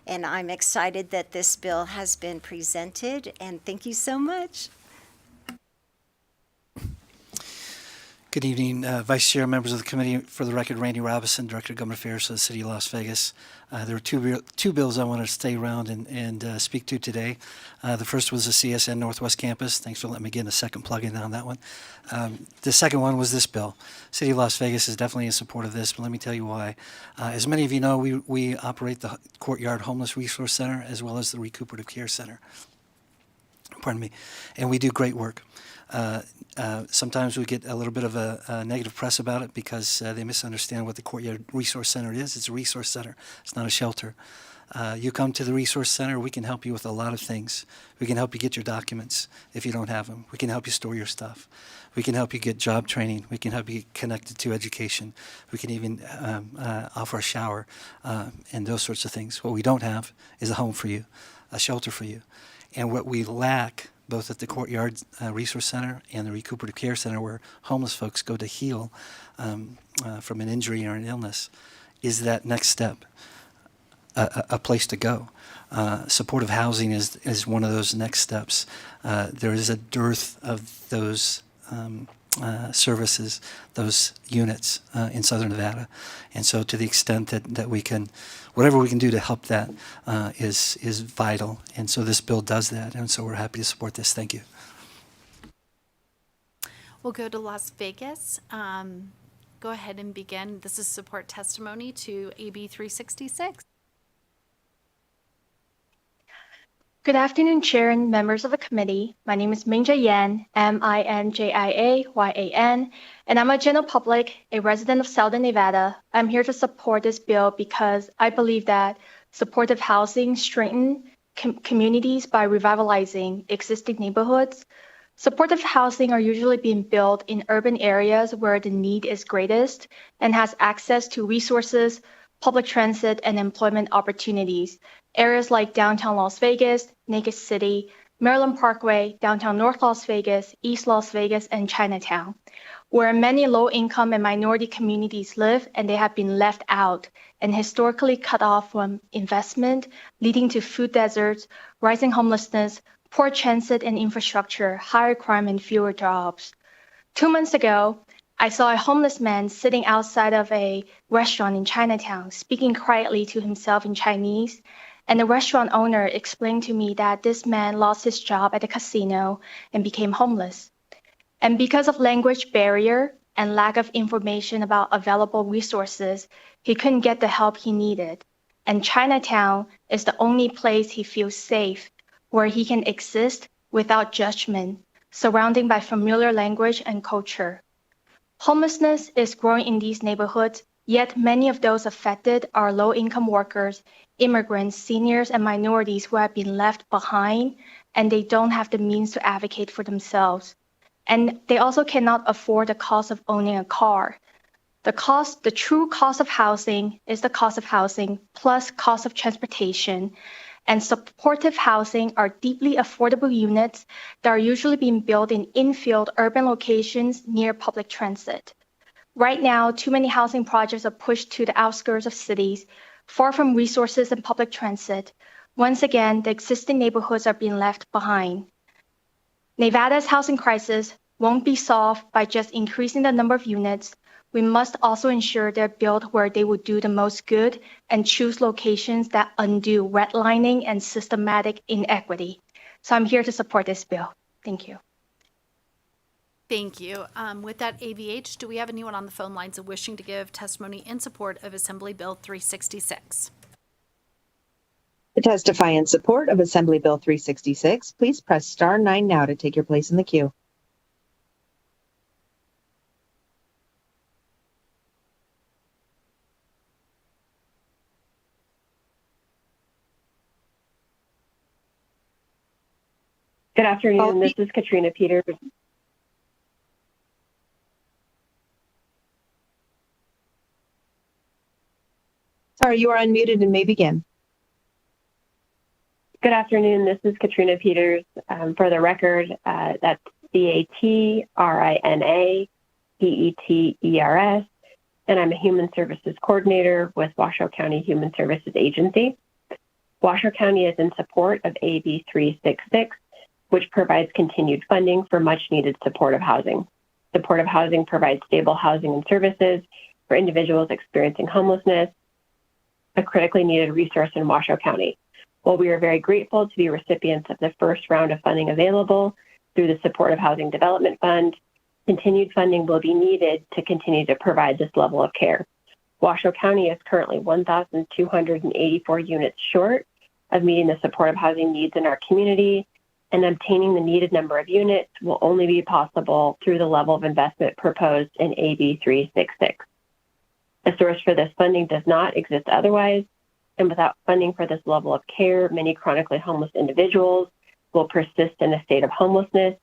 And I'm excited that this bill has been presented, and thank you so much. Good evening, Vice Chair, members of the committee. For the record, Randy Robison, Director of Government Affairs of the City of Las Vegas. There are two bills I want to stay around and speak to today. The first was the CSN Northwest Campus. Thanks for letting me get a second plug-in on that one. The second one was this bill. City of Las Vegas is definitely in support of this, but let me tell you why. As many of you know, we operate the Courtyard Homeless Resource Center as well as the Recuperative Care Center. Pardon me. And we do great work. Sometimes we get a little bit of a negative press about it because they misunderstand what the Courtyard Resource Center is. It's a resource center. It's not a shelter. You come to the Resource Center, we can help you with a lot of things. We can help you get your documents if you don't have them. We can help you store your stuff. We can help you get job training. We can help you get connected to education. We can even offer a shower and those sorts of things. What we don't have is a home for you, a shelter for you. And what we lack, both at the Courtyard Resource Center and the Recuperative Care Center, where homeless folks go to heal from an injury or an illness, is that next step, a place to go. Supportive housing is one of those next steps. There is a dearth of those services, those units in Southern Nevada. And so to the extent that we can, whatever we can do to help that is vital. And so this bill does that. And so we're happy to support this. Thank you. We'll go to Las Vegas. Go ahead and begin. This is support testimony to AB 366. Good afternoon, Chair and members of the committee. My name is Minjia Yan, Minjiayan, and I'm a general public, a resident of Southern Nevada. I'm here to support this bill because I believe that supportive housing strengthens communities by revitalizing existing neighborhoods. Supportive housing are usually being built in urban areas where the need is greatest and has access to resources, public transit, and employment opportunities. Areas like downtown Las Vegas, Naked City, Maryland Parkway, downtown North Las Vegas, East Las Vegas, and Chinatown. where many low-income and minority communities live, and they have been left out and historically cut off from investment, leading to food deserts, rising homelessness, poor transit and infrastructure, higher crime, and fewer jobs. 2 months ago, I saw a homeless man sitting outside of a restaurant in Chinatown, speaking quietly to himself in Chinese, and the restaurant owner explained to me that this man lost his job at the casino and became homeless. And because of language barrier and lack of information about available resources, he couldn't get the help he needed. And Chinatown is the only place he feels safe, where he can exist without judgment, surrounded by familiar language and culture. Homelessness is growing in these neighborhoods, yet many of those affected are low-income workers, immigrants, seniors, and minorities who have been left behind, and they don't have the means to advocate for themselves. And they also cannot afford the cost of owning a car. The true cost of housing is the cost of housing plus cost of transportation, and supportive housing are deeply affordable units that are usually being built in infield urban locations near public transit. Right now, too many housing projects are pushed to the outskirts of cities, far from resources and public transit. Once again, the existing neighborhoods are being left behind. Nevada's housing crisis won't be solved by just increasing the number of units. We must also ensure they're built where they will do the most good and choose locations that undo redlining and systematic inequity. So I'm here to support this bill. Thank you. Thank you. With that, AVH, do we have anyone on the phone lines wishing to give testimony in support of Assembly Bill 366? To testify in support of Assembly Bill 366, please press star 9 now to take your place in the queue. Good afternoon. This is Katrina Peters. Sorry, you are unmuted and may begin. Good afternoon. This is Katrina Peters. For the record, that's CatrinaPeters, and I'm a Human Services Coordinator with Washoe County Human Services Agency. Washoe County is in support of AB 366, which provides continued funding for much-needed supportive housing. Supportive housing provides stable housing and services for individuals experiencing homelessness, a critically needed resource in Washoe County. While we are very grateful to be recipients of the first round of funding available through the Supportive Housing Development Fund, continued funding will be needed to continue to provide this level of care. Washoe County is currently 1,284 units short of meeting the supportive housing needs in our community, and obtaining the needed number of units will only be possible through the level of investment proposed in AB 366. A source for this funding does not exist otherwise, and without funding for this level of care, many chronically homeless individuals will persist in a state of homelessness,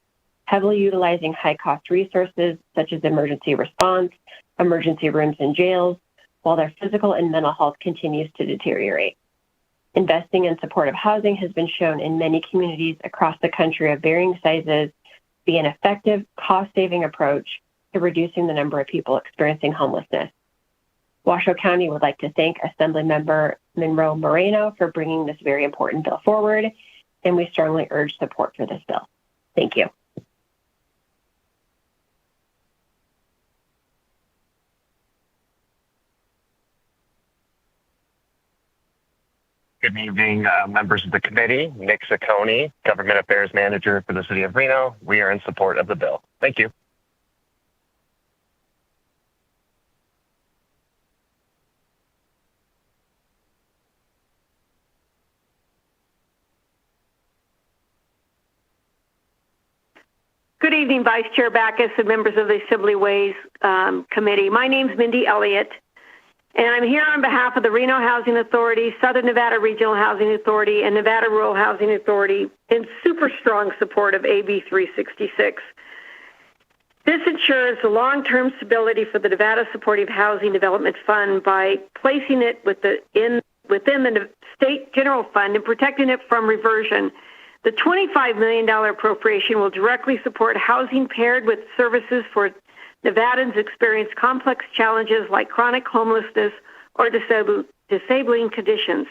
heavily utilizing high-cost resources such as emergency response, emergency rooms and jails, while their physical and mental health continues to deteriorate. Investing in supportive housing has been shown in many communities across the country of varying sizes to be an effective, cost-saving approach to reducing the number of people experiencing homelessness. Washoe County would like to thank Assemblymember Monroe Moreno for bringing this very important bill forward, and we strongly urge support for this bill. Thank you. Good evening, members of the committee. Nick Saccone, Government Affairs Manager for the City of Reno. We are in support of the bill. Thank you. Good evening, Vice Chair Backus and members of the Assemblyways Committee. My name is Mindy Elliott, and I'm here on behalf of the Reno Housing Authority, Southern Nevada Regional Housing Authority, and Nevada Rural Housing Authority in super strong support of AB 366. This ensures the long-term stability for the Nevada Supportive Housing Development Fund by placing it within the State General Fund and protecting it from reversion. The $25 million appropriation will directly support housing paired with services for Nevadans experience complex challenges like chronic homelessness or disabling conditions.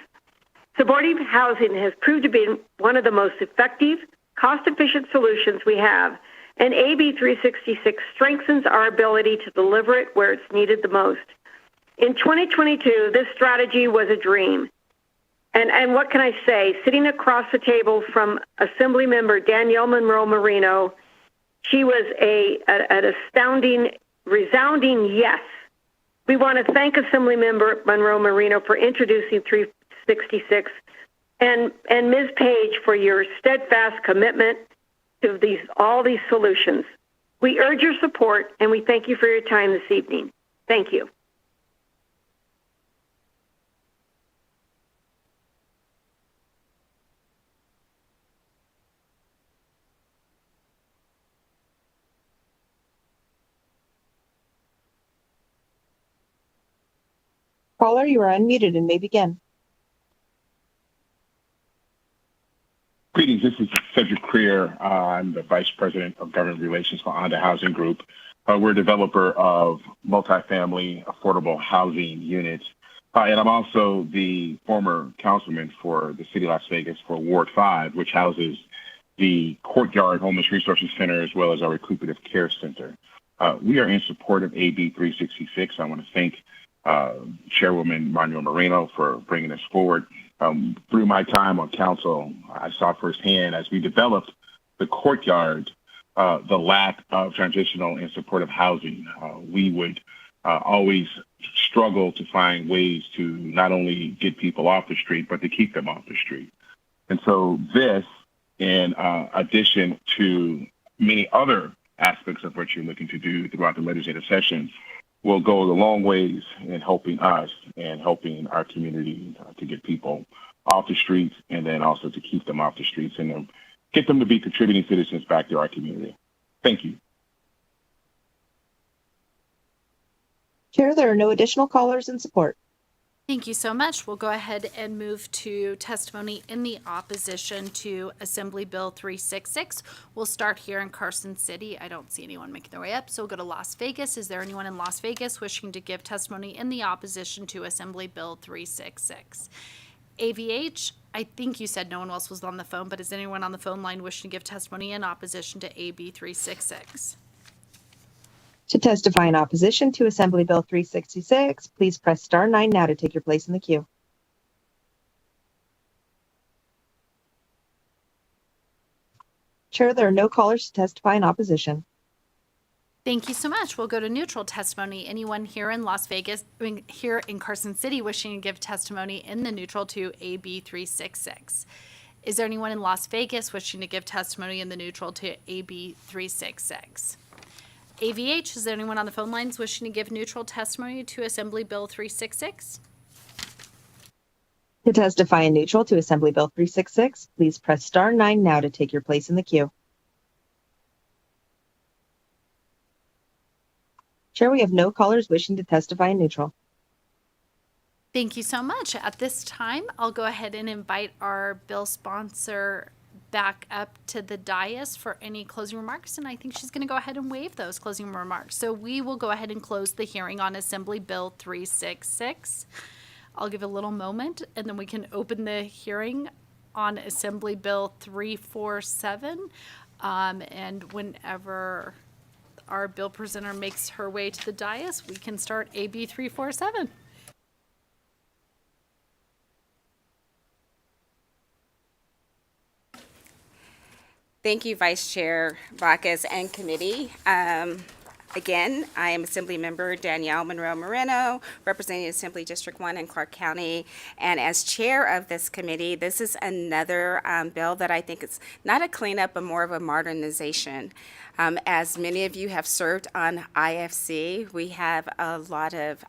Supportive housing has proved to be one of the most effective, cost-efficient solutions we have, and AB 366 strengthens our ability to deliver it where it's needed the most. In 2022, this strategy was a dream. And what can I say? Sitting across the table from Assemblymember Danielle Monroe Marino, she was an astounding, resounding yes. We want to thank Assemblymember Monroe Marino for introducing 366 and Ms. Page for your steadfast commitment to all these solutions. We urge your support and we thank you for your time this evening. Thank you. Caller, you are unmuted and may begin. Greetings. This is Cedric Creer. I'm the Vice President of Government Relations for Onda Housing Group. We're a developer of multifamily affordable housing units. And I'm also the former councilman for the City of Las Vegas for Ward 5, which houses the Courtyard Homeless Resources Center as well as our Recuperative Care Center. We are in support of AB 366. I want to thank Chairwoman Manuel Moreno for bringing us forward. Through my time on council, I saw firsthand as we developed the Courtyard, the lack of transitional and supportive housing. We would always struggle to find ways to not only get people off the street, but to keep them off the street. And so this, in addition to many other aspects of what you're looking to do throughout the legislative session, will go a long ways in helping us and helping our community to get people off the streets and then also to keep them off the streets and get them to be contributing citizens back to our community. Thank you. Chair, there are no additional callers in support. Thank you so much. We'll go ahead and move to testimony in the opposition to Assembly Bill 366. We'll start here in Carson City. I don't see anyone making their way up, so we'll go to Las Vegas. Is there anyone in Las Vegas wishing to give testimony in the opposition to Assembly Bill 366? AVH, I think you said no one else was on the phone, but is anyone on the phone line wishing to give testimony in opposition to AB 366? To testify in opposition to Assembly Bill 366, please press *9 now to take your place in the queue. Chair, there are no callers to testify in opposition. Thank you so much. We'll go to neutral testimony. Anyone here in Las Vegas, here in Carson City, wishing to give testimony in the neutral to AB 366? Is there anyone in Las Vegas wishing to give testimony in the neutral to AB 366? AVH, is there anyone on the phone lines wishing to give neutral testimony to Assembly Bill 366? To testify in neutral to Assembly Bill 366, please press *9 now to take your place in the queue. Chair, we have no callers wishing to testify in neutral. Thank you so much. At this time, I'll go ahead and invite our bill sponsor back up to the dais for any closing remarks, and I think she's going to go ahead and waive those closing remarks. So we will go ahead and close the hearing on Assembly Bill 366. I'll give a little moment, and then we can open the hearing on Assembly Bill 347, and whenever our bill presenter makes her way to the dais, we can start AB 347. Thank you, Vice Chair Bacchus and committee. Again, I am Assembly Member Danielle Monroe Moreno, representing Assembly District 1 in Clark County. And as chair of this committee, this is another bill that I think is not a cleanup, but more of a modernization. As many of you have served on IFC, we have a lot of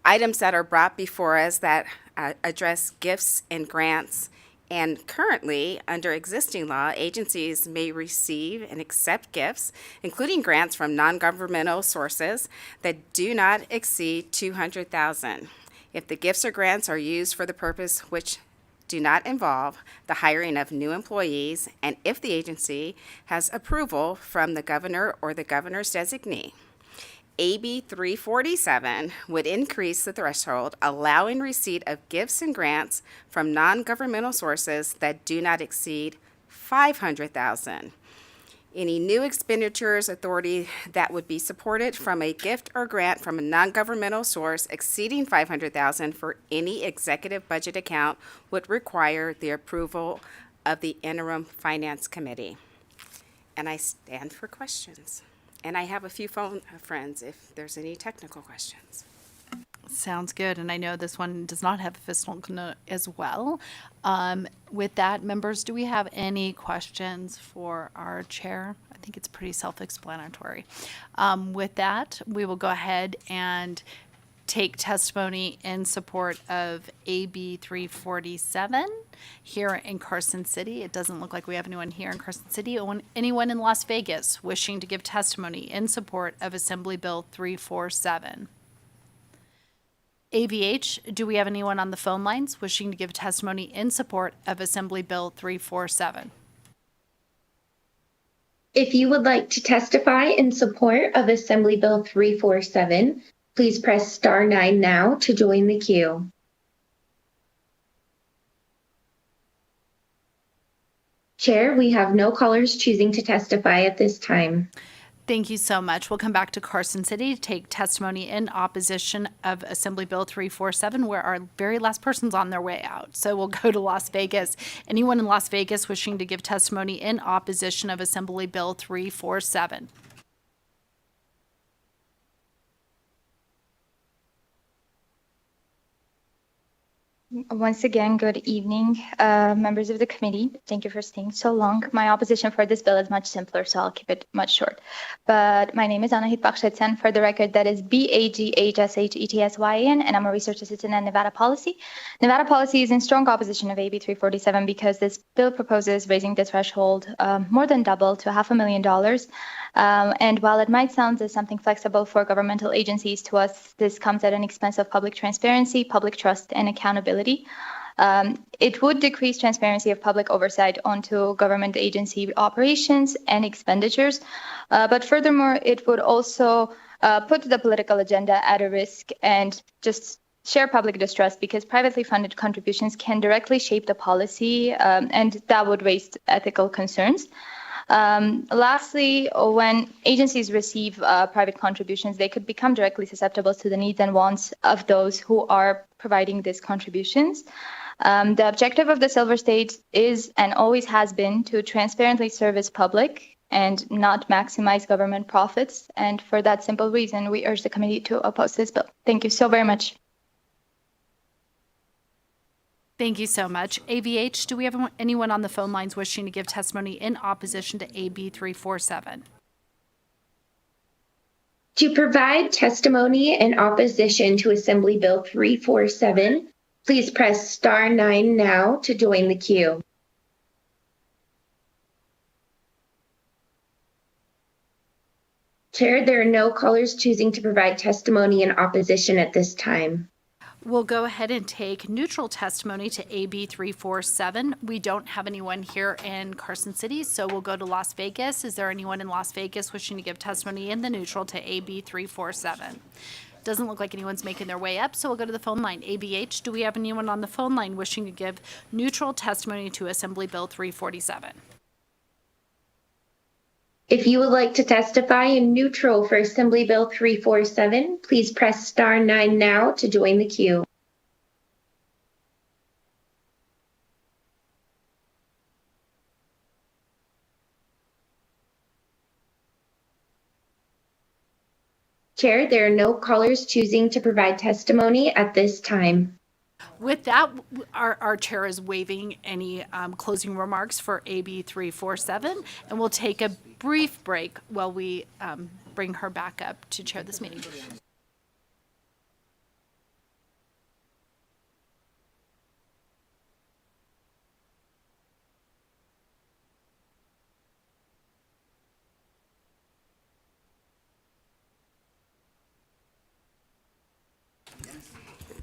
items that are brought before us that address gifts and grants. And currently, under existing law, agencies may receive and accept gifts, including grants from non-governmental sources that do not exceed $200,000. If the gifts or grants are used for the purpose which do not involve the hiring of new employees, and if the agency has approval from the governor or the governor's designee. AB 347 would increase the threshold allowing receipt of gifts and grants from non-governmental sources that do not exceed $500,000. Any new expenditures authority that would be supported from a gift or grant from a non-governmental source exceeding $500,000 for any executive budget account would require the approval of the interim finance committee. And I stand for questions. And I have a few phone friends if there's any technical questions. Sounds good. And I know this one does not have a fiscal note as well. With that, members, do we have any questions for our chair? I think it's pretty self-explanatory. With that, we will go ahead and take testimony in support of AB 347 here in Carson City. It doesn't look like we have anyone here in Carson City. Anyone in Las Vegas wishing to give testimony in support of Assembly Bill 347? AVH, do we have anyone on the phone lines wishing to give testimony in support of Assembly Bill 347? If you would like to testify in support of Assembly Bill 347, please press star 9 now to join the queue. Chair, we have no callers choosing to testify at this time. Thank you so much. We'll come back to Carson City to take testimony in opposition of Assembly Bill 347, where our very last person's on their way out. So we'll go to Las Vegas. Anyone in Las Vegas wishing to give testimony in opposition of Assembly Bill 347? Once again, good evening, members of the committee. Thank you for staying so long. My opposition for this bill is much simpler, so I'll keep it much short. But my name is Anahit Bakshetsan. For the record, that is BAGHSHETSYN, and I'm a research assistant at Nevada Policy. Nevada Policy is in strong opposition of AB 347 because this bill proposes raising the threshold more than double to $500,000. And while it might sound as something flexible for governmental agencies, to us, this comes at an expense of public transparency, public trust, and accountability. It would decrease transparency of public oversight onto government agency operations and expenditures. But furthermore, it would also put the political agenda at a risk and just share public distrust because privately funded contributions can directly shape the policy, and that would raise ethical concerns. Lastly, when agencies receive private contributions, they could become directly susceptible to the needs and wants of those who are providing these contributions. The objective of the Silver State is and always has been to transparently service public and not maximize government profits. And for that simple reason, we urge the committee to oppose this bill. Thank you so very much. Thank you so much. AVH, do we have anyone on the phone lines wishing to give testimony in opposition to AB 347? To provide testimony in opposition to Assembly Bill 347, please press star 9 now to join the queue. Chair, there are no callers choosing to provide testimony in opposition at this time. We'll go ahead and take neutral testimony to AB 347. We don't have anyone here in Carson City, so we'll go to Las Vegas. Is there anyone in Las Vegas wishing to give testimony in the neutral to AB 347? Doesn't look like anyone's making their way up, so we'll go to the phone line. ABH, do we have anyone on the phone line wishing to give neutral testimony to Assembly Bill 347? If you would like to testify in neutral for Assembly Bill 347, please press star 9 now to join the queue. Chair, there are no callers choosing to provide testimony at this time. With that, our chair is waiving any closing remarks for AB 347, and we'll take a brief break while we bring her back up to chair this meeting.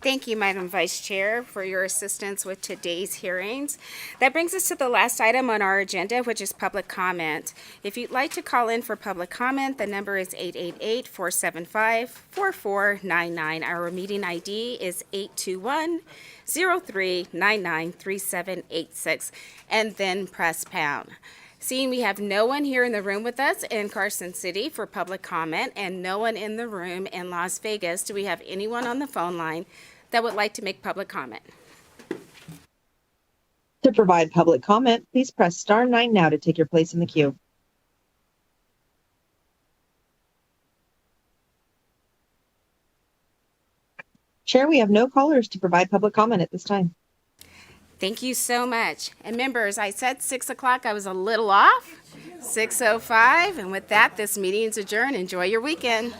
Thank you, Madam Vice Chair, for your assistance with today's hearings. That brings us to the last item on our agenda, which is public comment. If you'd like to call in for public comment, the number is 888-475-4499. Our meeting ID is 821-0399-3786, and then press pound. Seeing we have no one here in the room with us in Carson City for public comment and no one in the room in Las Vegas, do we have anyone on the phone line that would like to make public comment? To provide public comment, please press star 9 now to take your place in the queue. Chair, we have no callers to provide public comment at this time. Thank you so much. And members, I said 6 o'clock. I was a little off. 6:05. And with that, this meeting is adjourned. Enjoy your weekend.